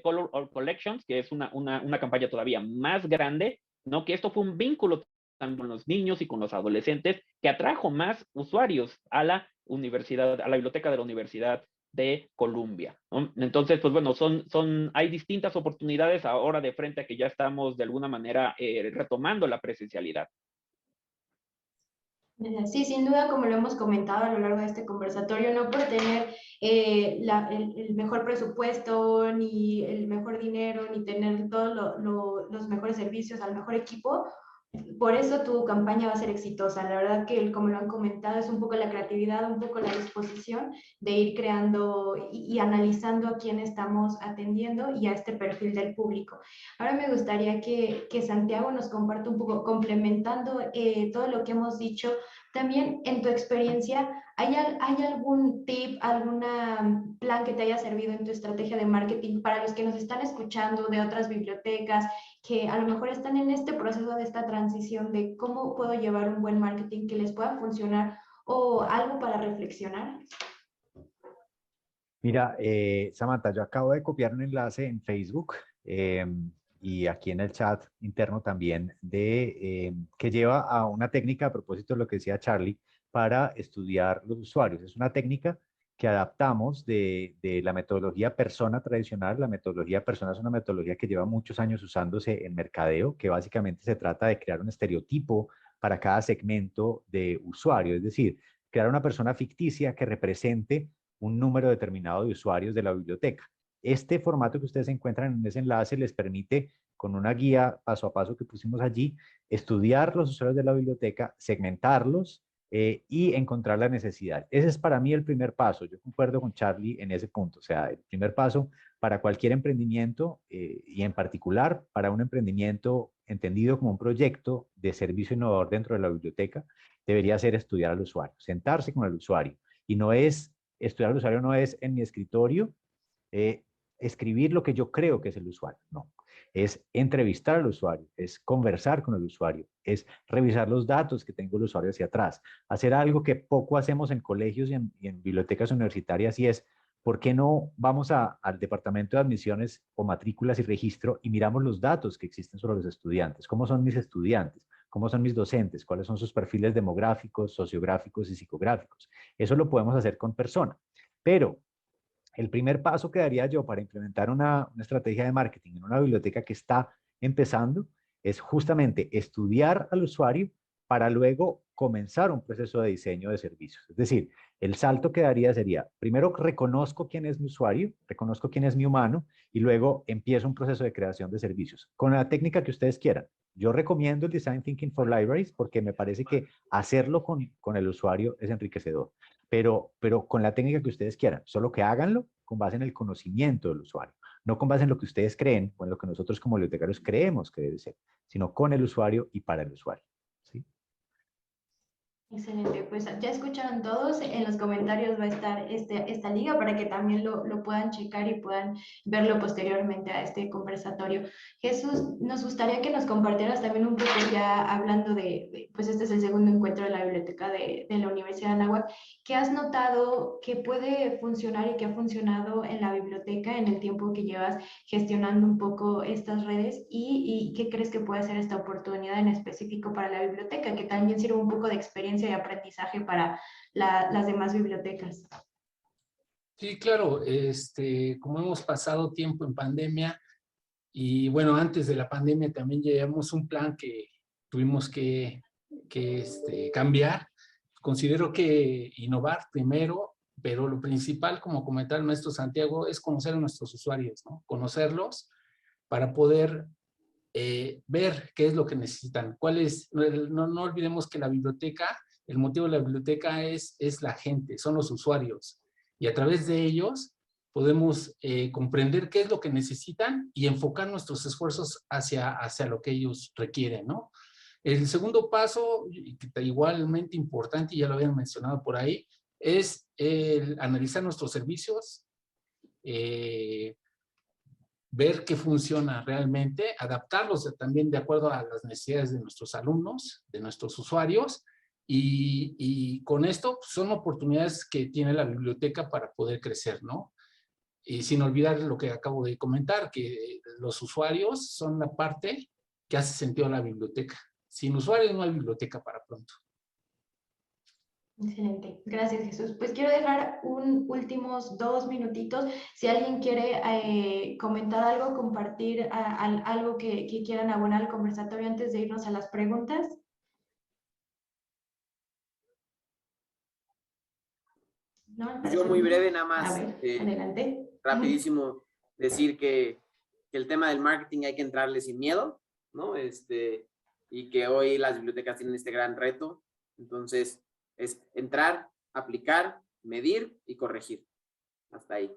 Color Our Collections, que es una campaña todavía más grande, ¿no? Que esto fue un vínculo con los niños y con los adolescentes que atrajo más usuarios a la universidad, a la biblioteca de la Universidad de Columbia, ¿no? Entonces, pues bueno, hay distintas oportunidades ahora de frente a que ya estamos de alguna manera retomando la presencialidad. Sí, sin duda, como lo hemos comentado a lo largo de este conversatorio, no por tener el mejor presupuesto, ni el mejor dinero, ni tener todos los mejores servicios, al mejor equipo, por eso tu campaña va a ser exitosa. La verdad que, como lo han comentado, es un poco la creatividad, un poco la disposición de ir creando y analizando a quién estamos atendiendo y a este perfil del público. Ahora me gustaría que Santiago nos comparta un poco, complementando todo lo que hemos dicho. También, en tu experiencia, ¿hay algún tip, algún plan que te haya servido en tu estrategia de marketing para los que nos están escuchando de otras bibliotecas, que a lo mejor están en este proceso de esta transición de cómo puedo llevar un buen marketing que les pueda funcionar, o algo para reflexionar? Mira, Samantha, yo acabo de copiar un enlace en Facebook y aquí en el chat interno también que lleva a una técnica, a propósito de lo que decía Charlie, para estudiar los usuarios. Es una técnica que adaptamos de la metodología persona tradicional. La metodología persona es una metodología que lleva muchos años usándose en mercadeo, que básicamente se trata de crear un estereotipo para cada segmento de usuario, es decir, crear una persona ficticia que represente un número determinado de usuarios de la biblioteca. Este formato que ustedes encuentran en ese enlace les permite, con una guía paso a paso que pusimos allí, estudiar los usuarios de la biblioteca, segmentarlos y encontrar la necesidad. Ese es para mí el primer paso. Yo concuerdo con Charlie en ese punto. O sea, el primer paso para cualquier emprendimiento y en particular para un emprendimiento entendido como un proyecto de servicio innovador dentro de la biblioteca, debería ser estudiar al usuario, sentarse con el usuario. Y no es, estudiar al usuario no es en mi escritorio escribir lo que yo creo que es el usuario, no. Es entrevistar al usuario, es conversar con el usuario, es revisar los datos que tengo el usuario hacia atrás, hacer algo que poco hacemos en colegios y en bibliotecas universitarias y es, ¿por qué no vamos al departamento de admisiones o matrículas y registro y miramos los datos que existen sobre los estudiantes? ¿Cómo son mis estudiantes? ¿Cómo son mis docentes? ¿Cuáles son sus perfiles demográficos, sociográficos y psicográficos? Eso lo podemos hacer con persona, pero el primer paso que daría yo para implementar una estrategia de marketing en una biblioteca que está empezando es justamente estudiar al usuario para luego comenzar un proceso de diseño de servicios. Es decir, el salto que daría sería, primero reconozco quién es mi usuario, reconozco quién es mi humano y luego empiezo un proceso de creación de servicios con la técnica que ustedes quieran. Yo recomiendo el Design Thinking for Libraries porque me parece que hacerlo con el usuario es enriquecedor, pero con la técnica que ustedes quieran, solo que háganlo con base en el conocimiento del usuario, no con base en lo que ustedes creen o en lo que nosotros como bibliotecarios creemos que debe ser, sino con el usuario y para el usuario. ¿Sí? Excelente, pues ya escucharon todos, en los comentarios va a estar esta liga para que también lo puedan checar y puedan verlo posteriormente a este conversatorio. Jesús, nos gustaría que nos compartieras también un poco ya hablando pues este es el segundo encuentro de la biblioteca de la Universidad de Anáhuac, ¿qué has notado que puede funcionar y que ha funcionado en la biblioteca en el tiempo que llevas gestionando un poco estas redes y qué crees que puede ser esta oportunidad en específico para la biblioteca, que también sirva un poco de experiencia y aprendizaje para las demás bibliotecas? Sí, claro, como hemos pasado tiempo en pandemia y bueno, antes de la pandemia también llevamos un plan que tuvimos que cambiar. Considero que innovar primero, pero lo principal, como comentaba el maestro Santiago, es conocer a nuestros usuarios, ¿no? Conocerlos para poder ver qué es lo que necesitan. No olvidemos que la biblioteca, el motivo de la biblioteca es la gente, son los usuarios. Y a través de ellos podemos comprender qué es lo que necesitan y enfocar nuestros esfuerzos hacia lo que ellos requieren, ¿no? El segundo paso, igualmente importante, y ya lo habían mencionado por ahí, es el analizar nuestros servicios, ver qué funciona realmente, adaptarlos también de acuerdo a las necesidades de nuestros alumnos, de nuestros usuarios, y con esto son oportunidades que tiene la biblioteca para poder crecer, ¿no? Y sin olvidar lo que acabo de comentar, que los usuarios son la parte que hace sentido a la biblioteca. Sin usuarios no hay biblioteca para pronto. Excelente, gracias Jesús. Pues quiero dejar últimos 2 minutitos. Si alguien quiere comentar algo, compartir algo que quieran abonar al conversatorio antes de irnos a las preguntas. No, Yo muy breve, nada a más, ver, adelante. rapidísimo, decir que el tema del marketing hay que entrarle sin miedo, ¿no? Y que hoy las bibliotecas tienen este gran reto. Entonces, es entrar, aplicar, medir y corregir. Hasta ahí.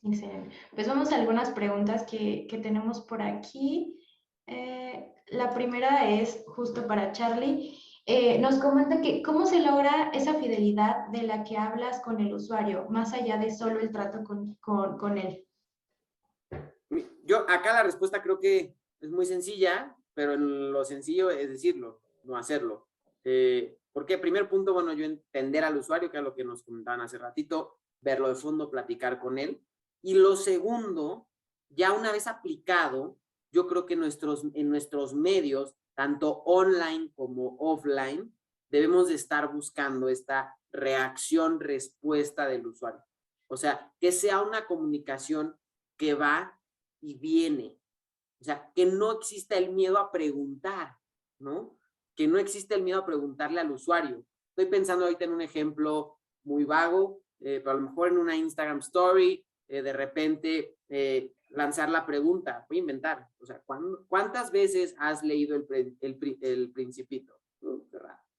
Excelente. Pues vamos a algunas preguntas que tenemos por aquí. La primera es justo para Charlie. Nos comenta que cómo se logra esa fidelidad de la que hablas con el usuario, más allá de solo el trato con él. Yo acá la respuesta creo que es muy sencilla, pero en lo sencillo es decirlo, no hacerlo. Porque primer punto, bueno, yo entender al usuario, que es lo que nos comentaban hace ratito, verlo de fondo, platicar con él. Y lo segundo, ya una vez aplicado, yo creo que en nuestros medios, tanto online como offline, debemos de estar buscando esta reacción-respuesta del usuario. O sea, que sea una comunicación que va y viene. O sea, que no exista el miedo a preguntar, ¿no? Que no exista el miedo a preguntarle al usuario. Estoy pensando ahorita en un ejemplo muy vago, pero a lo mejor en una Instagram Story, de repente lanzar la pregunta, voy a inventar, o sea, ¿cuántas veces has leído el Principito?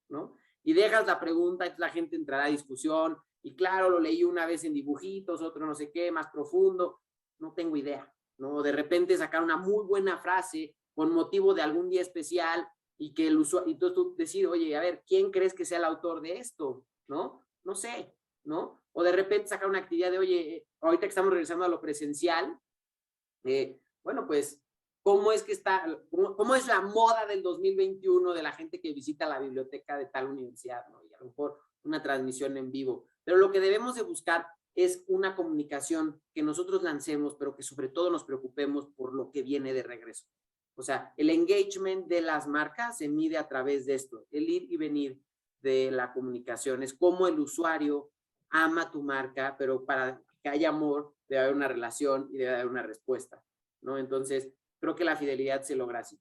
¿No? Y dejas la pregunta y la gente entrará a discusión. Y claro, lo leí una vez en dibujitos, otro no sé qué, más profundo. No tengo idea, ¿no? De repente sacar una muy buena frase con motivo de algún día especial y que el usuario, y entonces tú decides, oye, a ver, ¿quién crees que sea el autor de esto? ¿No? No sé, ¿no? O de repente sacar una actividad de, oye, ahorita que estamos regresando a lo presencial, bueno, pues, ¿cómo es que está, cómo es la moda del 2021 de la gente que visita la biblioteca de tal universidad, ¿no? Y a lo mejor una transmisión en vivo. Pero lo que debemos de buscar es una comunicación que nosotros lancemos, pero que sobre todo nos preocupemos por lo que viene de regreso. O sea, el engagement de las marcas se mide a través de esto, el ir y venir de la comunicación. Es como el usuario ama tu marca, pero para que haya amor debe haber una relación y debe haber una respuesta, ¿no? Entonces, creo que la fidelidad se logra así.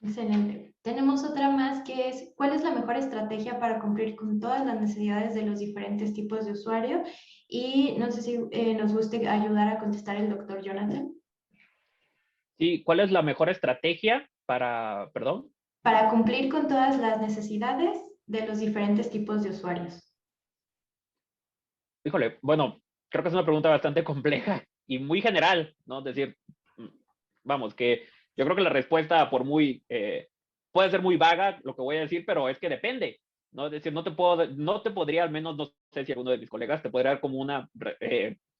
Excelente. Tenemos otra más que es, ¿cuál es la mejor estrategia para cumplir con todas las necesidades de los diferentes tipos de usuario? Y no sé si nos guste ayudar a contestar el doctor Jonathan. Sí, ¿cuál es la mejor estrategia para, perdón? Para cumplir con todas las necesidades de los diferentes tipos de usuarios. Híjole, bueno, creo que es una pregunta bastante compleja y muy general, ¿no? Es decir, vamos, que yo creo que la respuesta puede ser muy vaga lo que voy a decir, pero es que depende, ¿no? Es decir, no te podría, al menos no sé si alguno de mis colegas te podría dar como una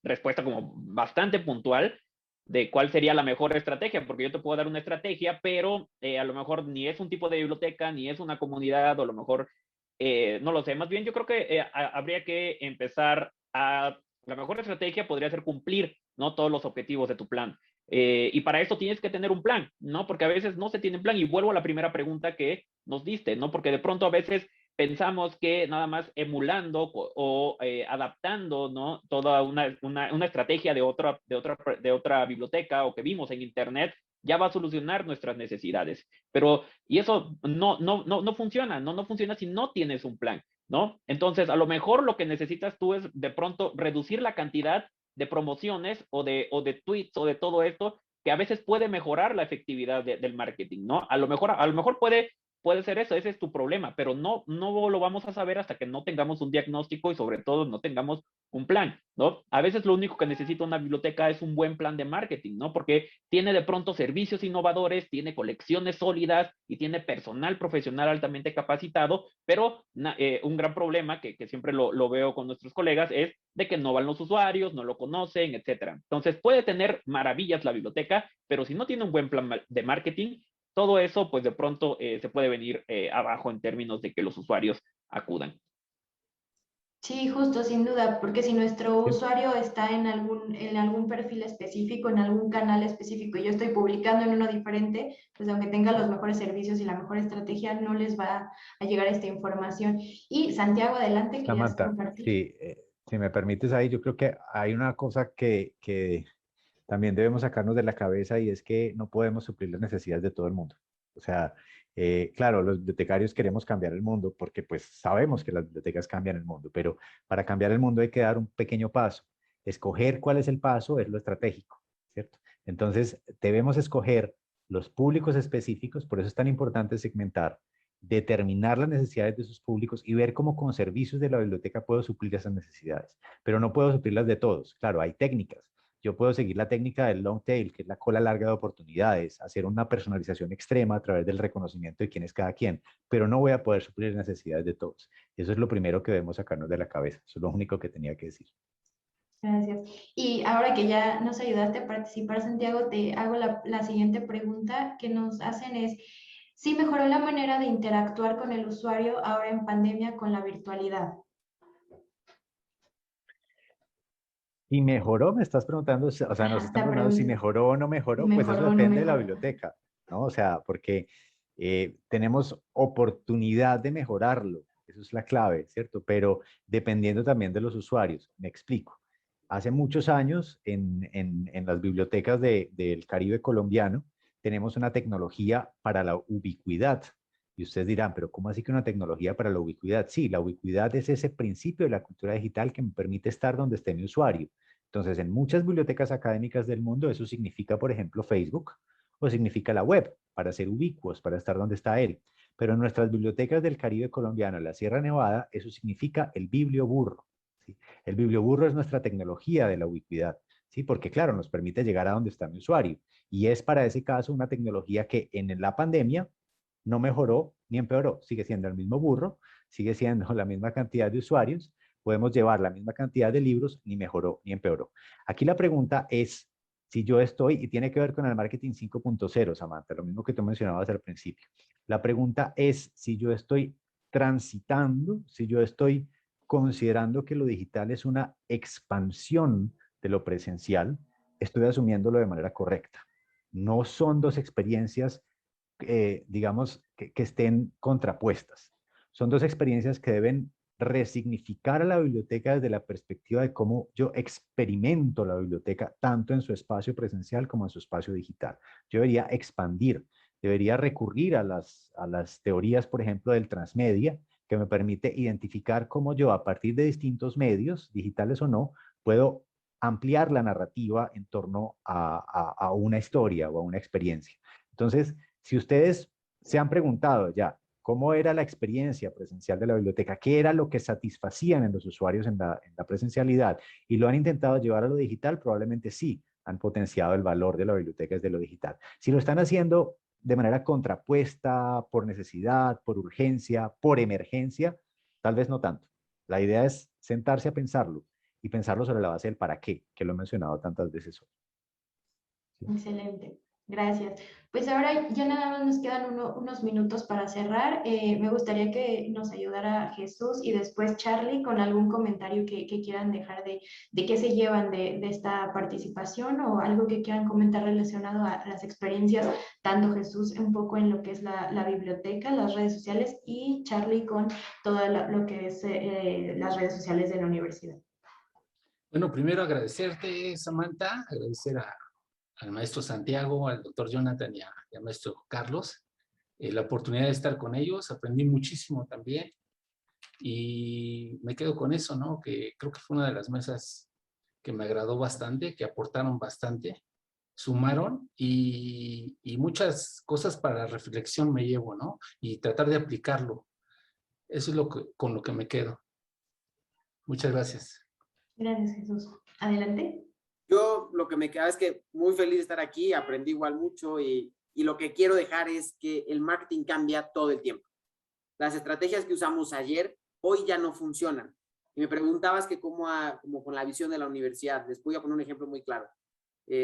respuesta como bastante puntual de cuál sería la mejor estrategia, porque yo te puedo dar una estrategia, pero a lo mejor ni es un tipo de biblioteca, ni es una comunidad, o a lo mejor no lo sé. Más bien yo creo que habría que empezar la mejor estrategia podría ser cumplir, ¿no? Todos los objetivos de tu plan. Y para eso tienes que tener un plan, ¿no? Porque a veces no se tiene plan. Y vuelvo a la primera pregunta que nos diste, ¿no? Porque de pronto a veces pensamos que nada más emulando o adaptando, ¿no? Toda una estrategia de otra biblioteca o que vimos en Internet ya va a solucionar nuestras necesidades. Pero, y eso no funciona, no funciona si no tienes un plan, ¿no? Entonces, a lo mejor lo que necesitas tú es de pronto reducir la cantidad de promociones o de tweets o de todo esto que a veces puede mejorar la efectividad del marketing, ¿no? A lo mejor puede ser eso, ese es tu problema, pero no lo vamos a saber hasta que no tengamos un diagnóstico y sobre todo no tengamos un plan, ¿no? A veces lo único que necesita una biblioteca es un buen plan de marketing, ¿no? Porque tiene de pronto servicios innovadores, tiene colecciones sólidas y tiene personal profesional altamente capacitado, pero un gran problema que siempre lo veo con nuestros colegas es de que no van los usuarios, no lo conocen, etcétera. Entonces puede tener maravillas la biblioteca, pero si no tiene un buen plan de marketing, todo eso pues de pronto se puede venir abajo en términos de que los usuarios acudan. Sí, justo, sin duda, porque si nuestro usuario está en algún perfil específico, en algún canal específico, y yo estoy publicando en uno diferente, pues aunque tenga los mejores servicios y la mejor estrategia, no les va a llegar esta información. Y Santiago, adelante, querías Samantha, compartir. sí, si me permites ahí, yo creo que hay una cosa que también debemos sacarnos de la cabeza y es que no podemos suplir las necesidades de todo el mundo. O sea, claro, los bibliotecarios queremos cambiar el mundo porque pues sabemos que las bibliotecas cambian el mundo, pero para cambiar el mundo hay que dar un pequeño paso. Escoger cuál es el paso es lo estratégico, ¿cierto? Entonces, debemos escoger los públicos específicos, por eso es tan importante segmentar, determinar las necesidades de sus públicos y ver cómo con servicios de la biblioteca puedo suplir esas necesidades. Pero no puedo suplirlas de todos. Claro, hay técnicas. Yo puedo seguir la técnica del long tail, que es la cola larga de oportunidades, hacer una personalización extrema a través del reconocimiento de quién es cada quien, pero no voy a poder suplir las necesidades de todos. Eso es lo primero que debemos sacarnos de la cabeza. Eso es lo único que tenía que decir. Gracias. Y ahora que ya nos ayudaste a participar, Santiago, te hago la siguiente pregunta que nos hacen es, ¿sí mejoró la manera de interactuar con el usuario ahora en pandemia con la virtualidad? ¿Y mejoró? Me estás preguntando, o sea, nos están preguntando si mejoró o no mejoró, pues eso depende de la biblioteca, ¿no? O sea, porque tenemos oportunidad de mejorarlo, eso es la clave, ¿cierto? Pero dependiendo también de los usuarios, me explico. Hace muchos años en las bibliotecas del Caribe colombiano tenemos una tecnología para la ubicuidad. Y ustedes dirán, pero ¿cómo así que una tecnología para la ubicuidad? Sí, la ubicuidad es ese principio de la cultura digital que me permite estar donde esté mi usuario. Entonces, en muchas bibliotecas académicas del mundo, eso significa, por ejemplo, Facebook, o significa la web, para ser ubicuos, para estar donde está él. pero en nuestras bibliotecas del Caribe colombiano, en la Sierra Nevada, eso significa el biblioburro, ¿sí? El biblioburro es nuestra tecnología de la ubicuidad, ¿sí? Porque claro, nos permite llegar a donde está mi usuario. Y es para ese caso una tecnología que en la pandemia no mejoró ni empeoró, sigue siendo el mismo burro, sigue siendo la misma cantidad de usuarios, podemos llevar la misma cantidad de libros, ni mejoró ni empeoró. Aquí la pregunta es si yo estoy, y tiene que ver con el marketing 5.0, Samantha, lo mismo que tú mencionabas al principio. La pregunta es si yo estoy transitando, si yo estoy considerando que lo digital es una expansión de lo presencial, estoy asumiéndolo de manera correcta. No son dos experiencias, digamos, que estén contrapuestas. Son dos experiencias que deben resignificar a la biblioteca desde la perspectiva de cómo yo experimento la biblioteca, tanto en su espacio presencial como en su espacio digital. Yo debería expandir, debería recurrir a las teorías, por ejemplo, del transmedia, que me permite identificar cómo yo, a partir de distintos medios, digitales o no, puedo ampliar la narrativa en torno a una historia o a una experiencia. Entonces, si ustedes se han preguntado ya cómo era la experiencia presencial de la biblioteca, qué era lo que satisfacían en los usuarios en la presencialidad y lo han intentado llevar a lo digital, probablemente sí han potenciado el valor de la biblioteca desde lo digital. Si lo están haciendo de manera contrapuesta, por necesidad, por urgencia, por emergencia, tal vez no tanto. La idea es sentarse a pensarlo y pensarlo sobre la base del para qué, que lo he mencionado tantas veces hoy. ¿Sí? Excelente. Gracias. Pues ahora ya nada más nos quedan unos minutos para cerrar. Me gustaría que nos ayudara Jesús y después Charlie con algún comentario que quieran dejar de qué se llevan de esta participación o algo que quieran comentar relacionado a las experiencias, tanto Jesús un poco en lo que es la biblioteca, las redes sociales y Charlie con todo lo que es las redes sociales de la universidad. Bueno, primero agradecerte, Samantha, agradecer al maestro Santiago, al doctor Jonathan y al maestro Carlos, la oportunidad de estar con ellos. Aprendí muchísimo también y me quedo con eso, ¿no? Que creo que fue una de las mesas que me agradó bastante, que aportaron bastante, sumaron y muchas cosas para reflexión me llevo, ¿no? Y tratar de aplicarlo. Eso es con lo que me quedo. Muchas gracias. Gracias, Jesús. Adelante. Yo lo que me queda es que muy feliz de estar aquí, aprendí igual mucho y lo que quiero dejar es que el marketing cambia todo el tiempo. Las estrategias que usamos ayer, hoy ya no funcionan. Y me preguntabas que como con la visión de la universidad, les voy a poner un ejemplo muy claro.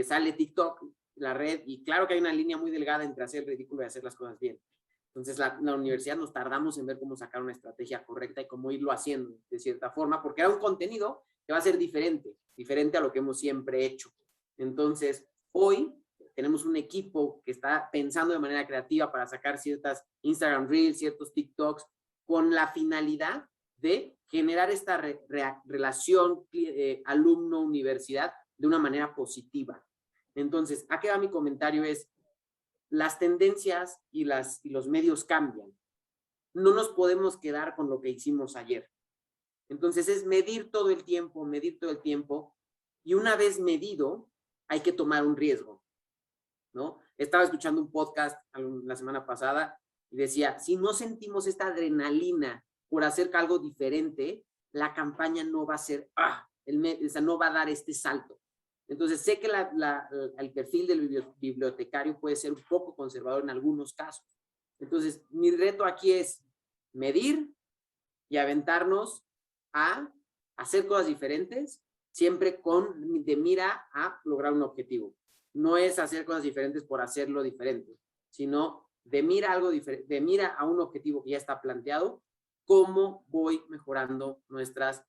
Sale TikTok, la red, y claro que hay una línea muy delgada entre hacer el ridículo y hacer las cosas bien. Entonces, la universidad nos tardamos en ver cómo sacar una estrategia correcta y cómo irlo haciendo de cierta forma, porque era un contenido que va a ser diferente a lo que hemos siempre hecho. Entonces, hoy tenemos un equipo que está pensando de manera creativa para sacar ciertas Instagram Reels, ciertos TikToks, con la finalidad de generar esta relación alumno-universidad de una manera positiva. Entonces, ¿a qué va mi comentario? Es, las tendencias y los medios cambian. No nos podemos quedar con lo que hicimos ayer. Entonces es medir todo el tiempo, y una vez medido, hay que tomar un riesgo, ¿no? Estaba escuchando un podcast la semana pasada y decía, si no sentimos esta adrenalina por hacer algo diferente, la campaña no va a ser, no va a dar este salto. Entonces sé que el perfil del bibliotecario puede ser un poco conservador en algunos casos. Entonces mi reto aquí es medir y aventarnos a hacer cosas diferentes, siempre de mira a lograr un objetivo. No es hacer cosas diferentes por hacerlo diferente, sino de mira a un objetivo que ya está planteado, cómo voy mejorando nuestras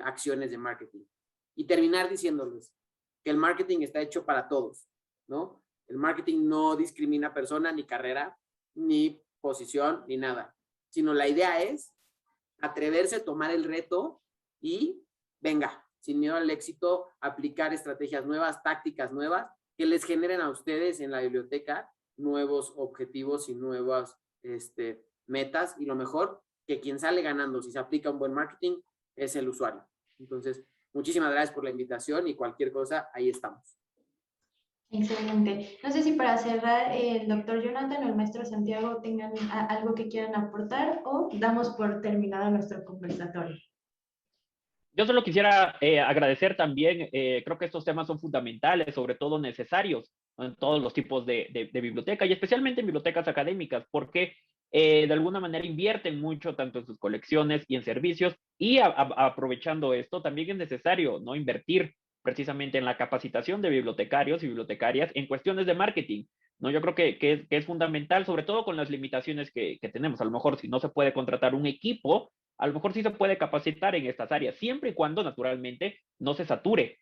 acciones de marketing. Y terminar diciéndoles que el marketing está hecho para todos, ¿no? El marketing no discrimina persona, ni carrera, ni posición, ni nada, sino la idea es atreverse a tomar el reto y venga, sin miedo al éxito, aplicar estrategias nuevas, tácticas nuevas, que les generen a ustedes en la biblioteca nuevos objetivos y nuevas metas, y lo mejor, que quien sale ganando si se aplica un buen marketing es el usuario. Entonces, muchísimas gracias por la invitación y cualquier cosa, ahí estamos. Excelente. No sé si para cerrar el doctor Jonathan o el maestro Santiago tengan algo que quieran aportar o damos por terminado nuestro conversatorio. Yo solo quisiera agradecer también, creo que estos temas son fundamentales, sobre todo necesarios, ¿no? En todos los tipos de biblioteca y especialmente en bibliotecas académicas, porque de alguna manera invierten mucho tanto en sus colecciones y en servicios y aprovechando esto también es necesario, ¿no? Invertir precisamente en la capacitación de bibliotecarios y bibliotecarias en cuestiones de marketing, ¿no? Yo creo que es fundamental, sobre todo con las limitaciones que tenemos. A lo mejor si no se puede contratar un equipo, a lo mejor sí se puede capacitar en estas áreas, siempre y cuando naturalmente no se sature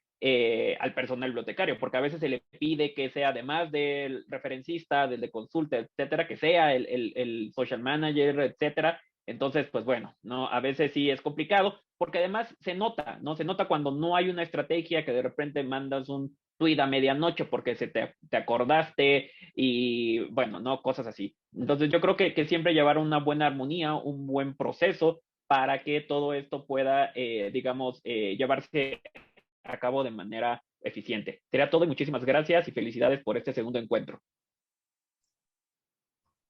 al personal bibliotecario, porque a veces se le pide que sea, además del referencista, del de consulta, etcétera, que sea el social manager, etcétera. Entonces, pues bueno, ¿no? A veces sí es complicado, porque además se nota, ¿no? Se nota cuando no hay una estrategia, que de repente mandas un tuit a medianoche porque te acordaste y bueno, ¿no? Cosas así. Entonces yo creo que siempre llevar una buena armonía, un buen proceso para que todo esto pueda, digamos, llevarse a cabo de manera eficiente. Sería todo y muchísimas gracias y felicidades por este segundo encuentro.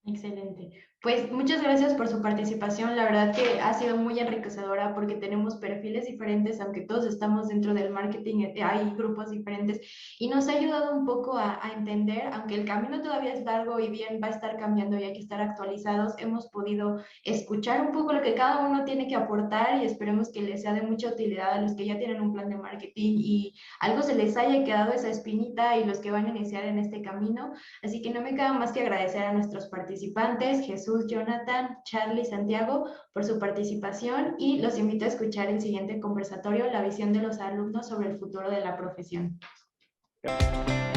Excelente. Pues muchas gracias por su participación. La verdad que ha sido muy enriquecedora porque tenemos perfiles diferentes, aunque todos estamos dentro del marketing, hay grupos diferentes y nos ha ayudado un poco a entender, aunque el camino todavía es largo y bien va a estar cambiando y hay que estar actualizados, hemos podido escuchar un poco lo que cada uno tiene que aportar y esperemos que les sea de mucha utilidad a los que ya tienen un plan de marketing y algo se les haya quedado esa espinita y los que van a iniciar en este camino. Así que no me queda más que agradecer a nuestros participantes, Jesús, Jonathan, Charlie, Santiago, por su participación y los invito a escuchar el siguiente conversatorio, La visión de los alumnos sobre el futuro de la profesión. Gracias.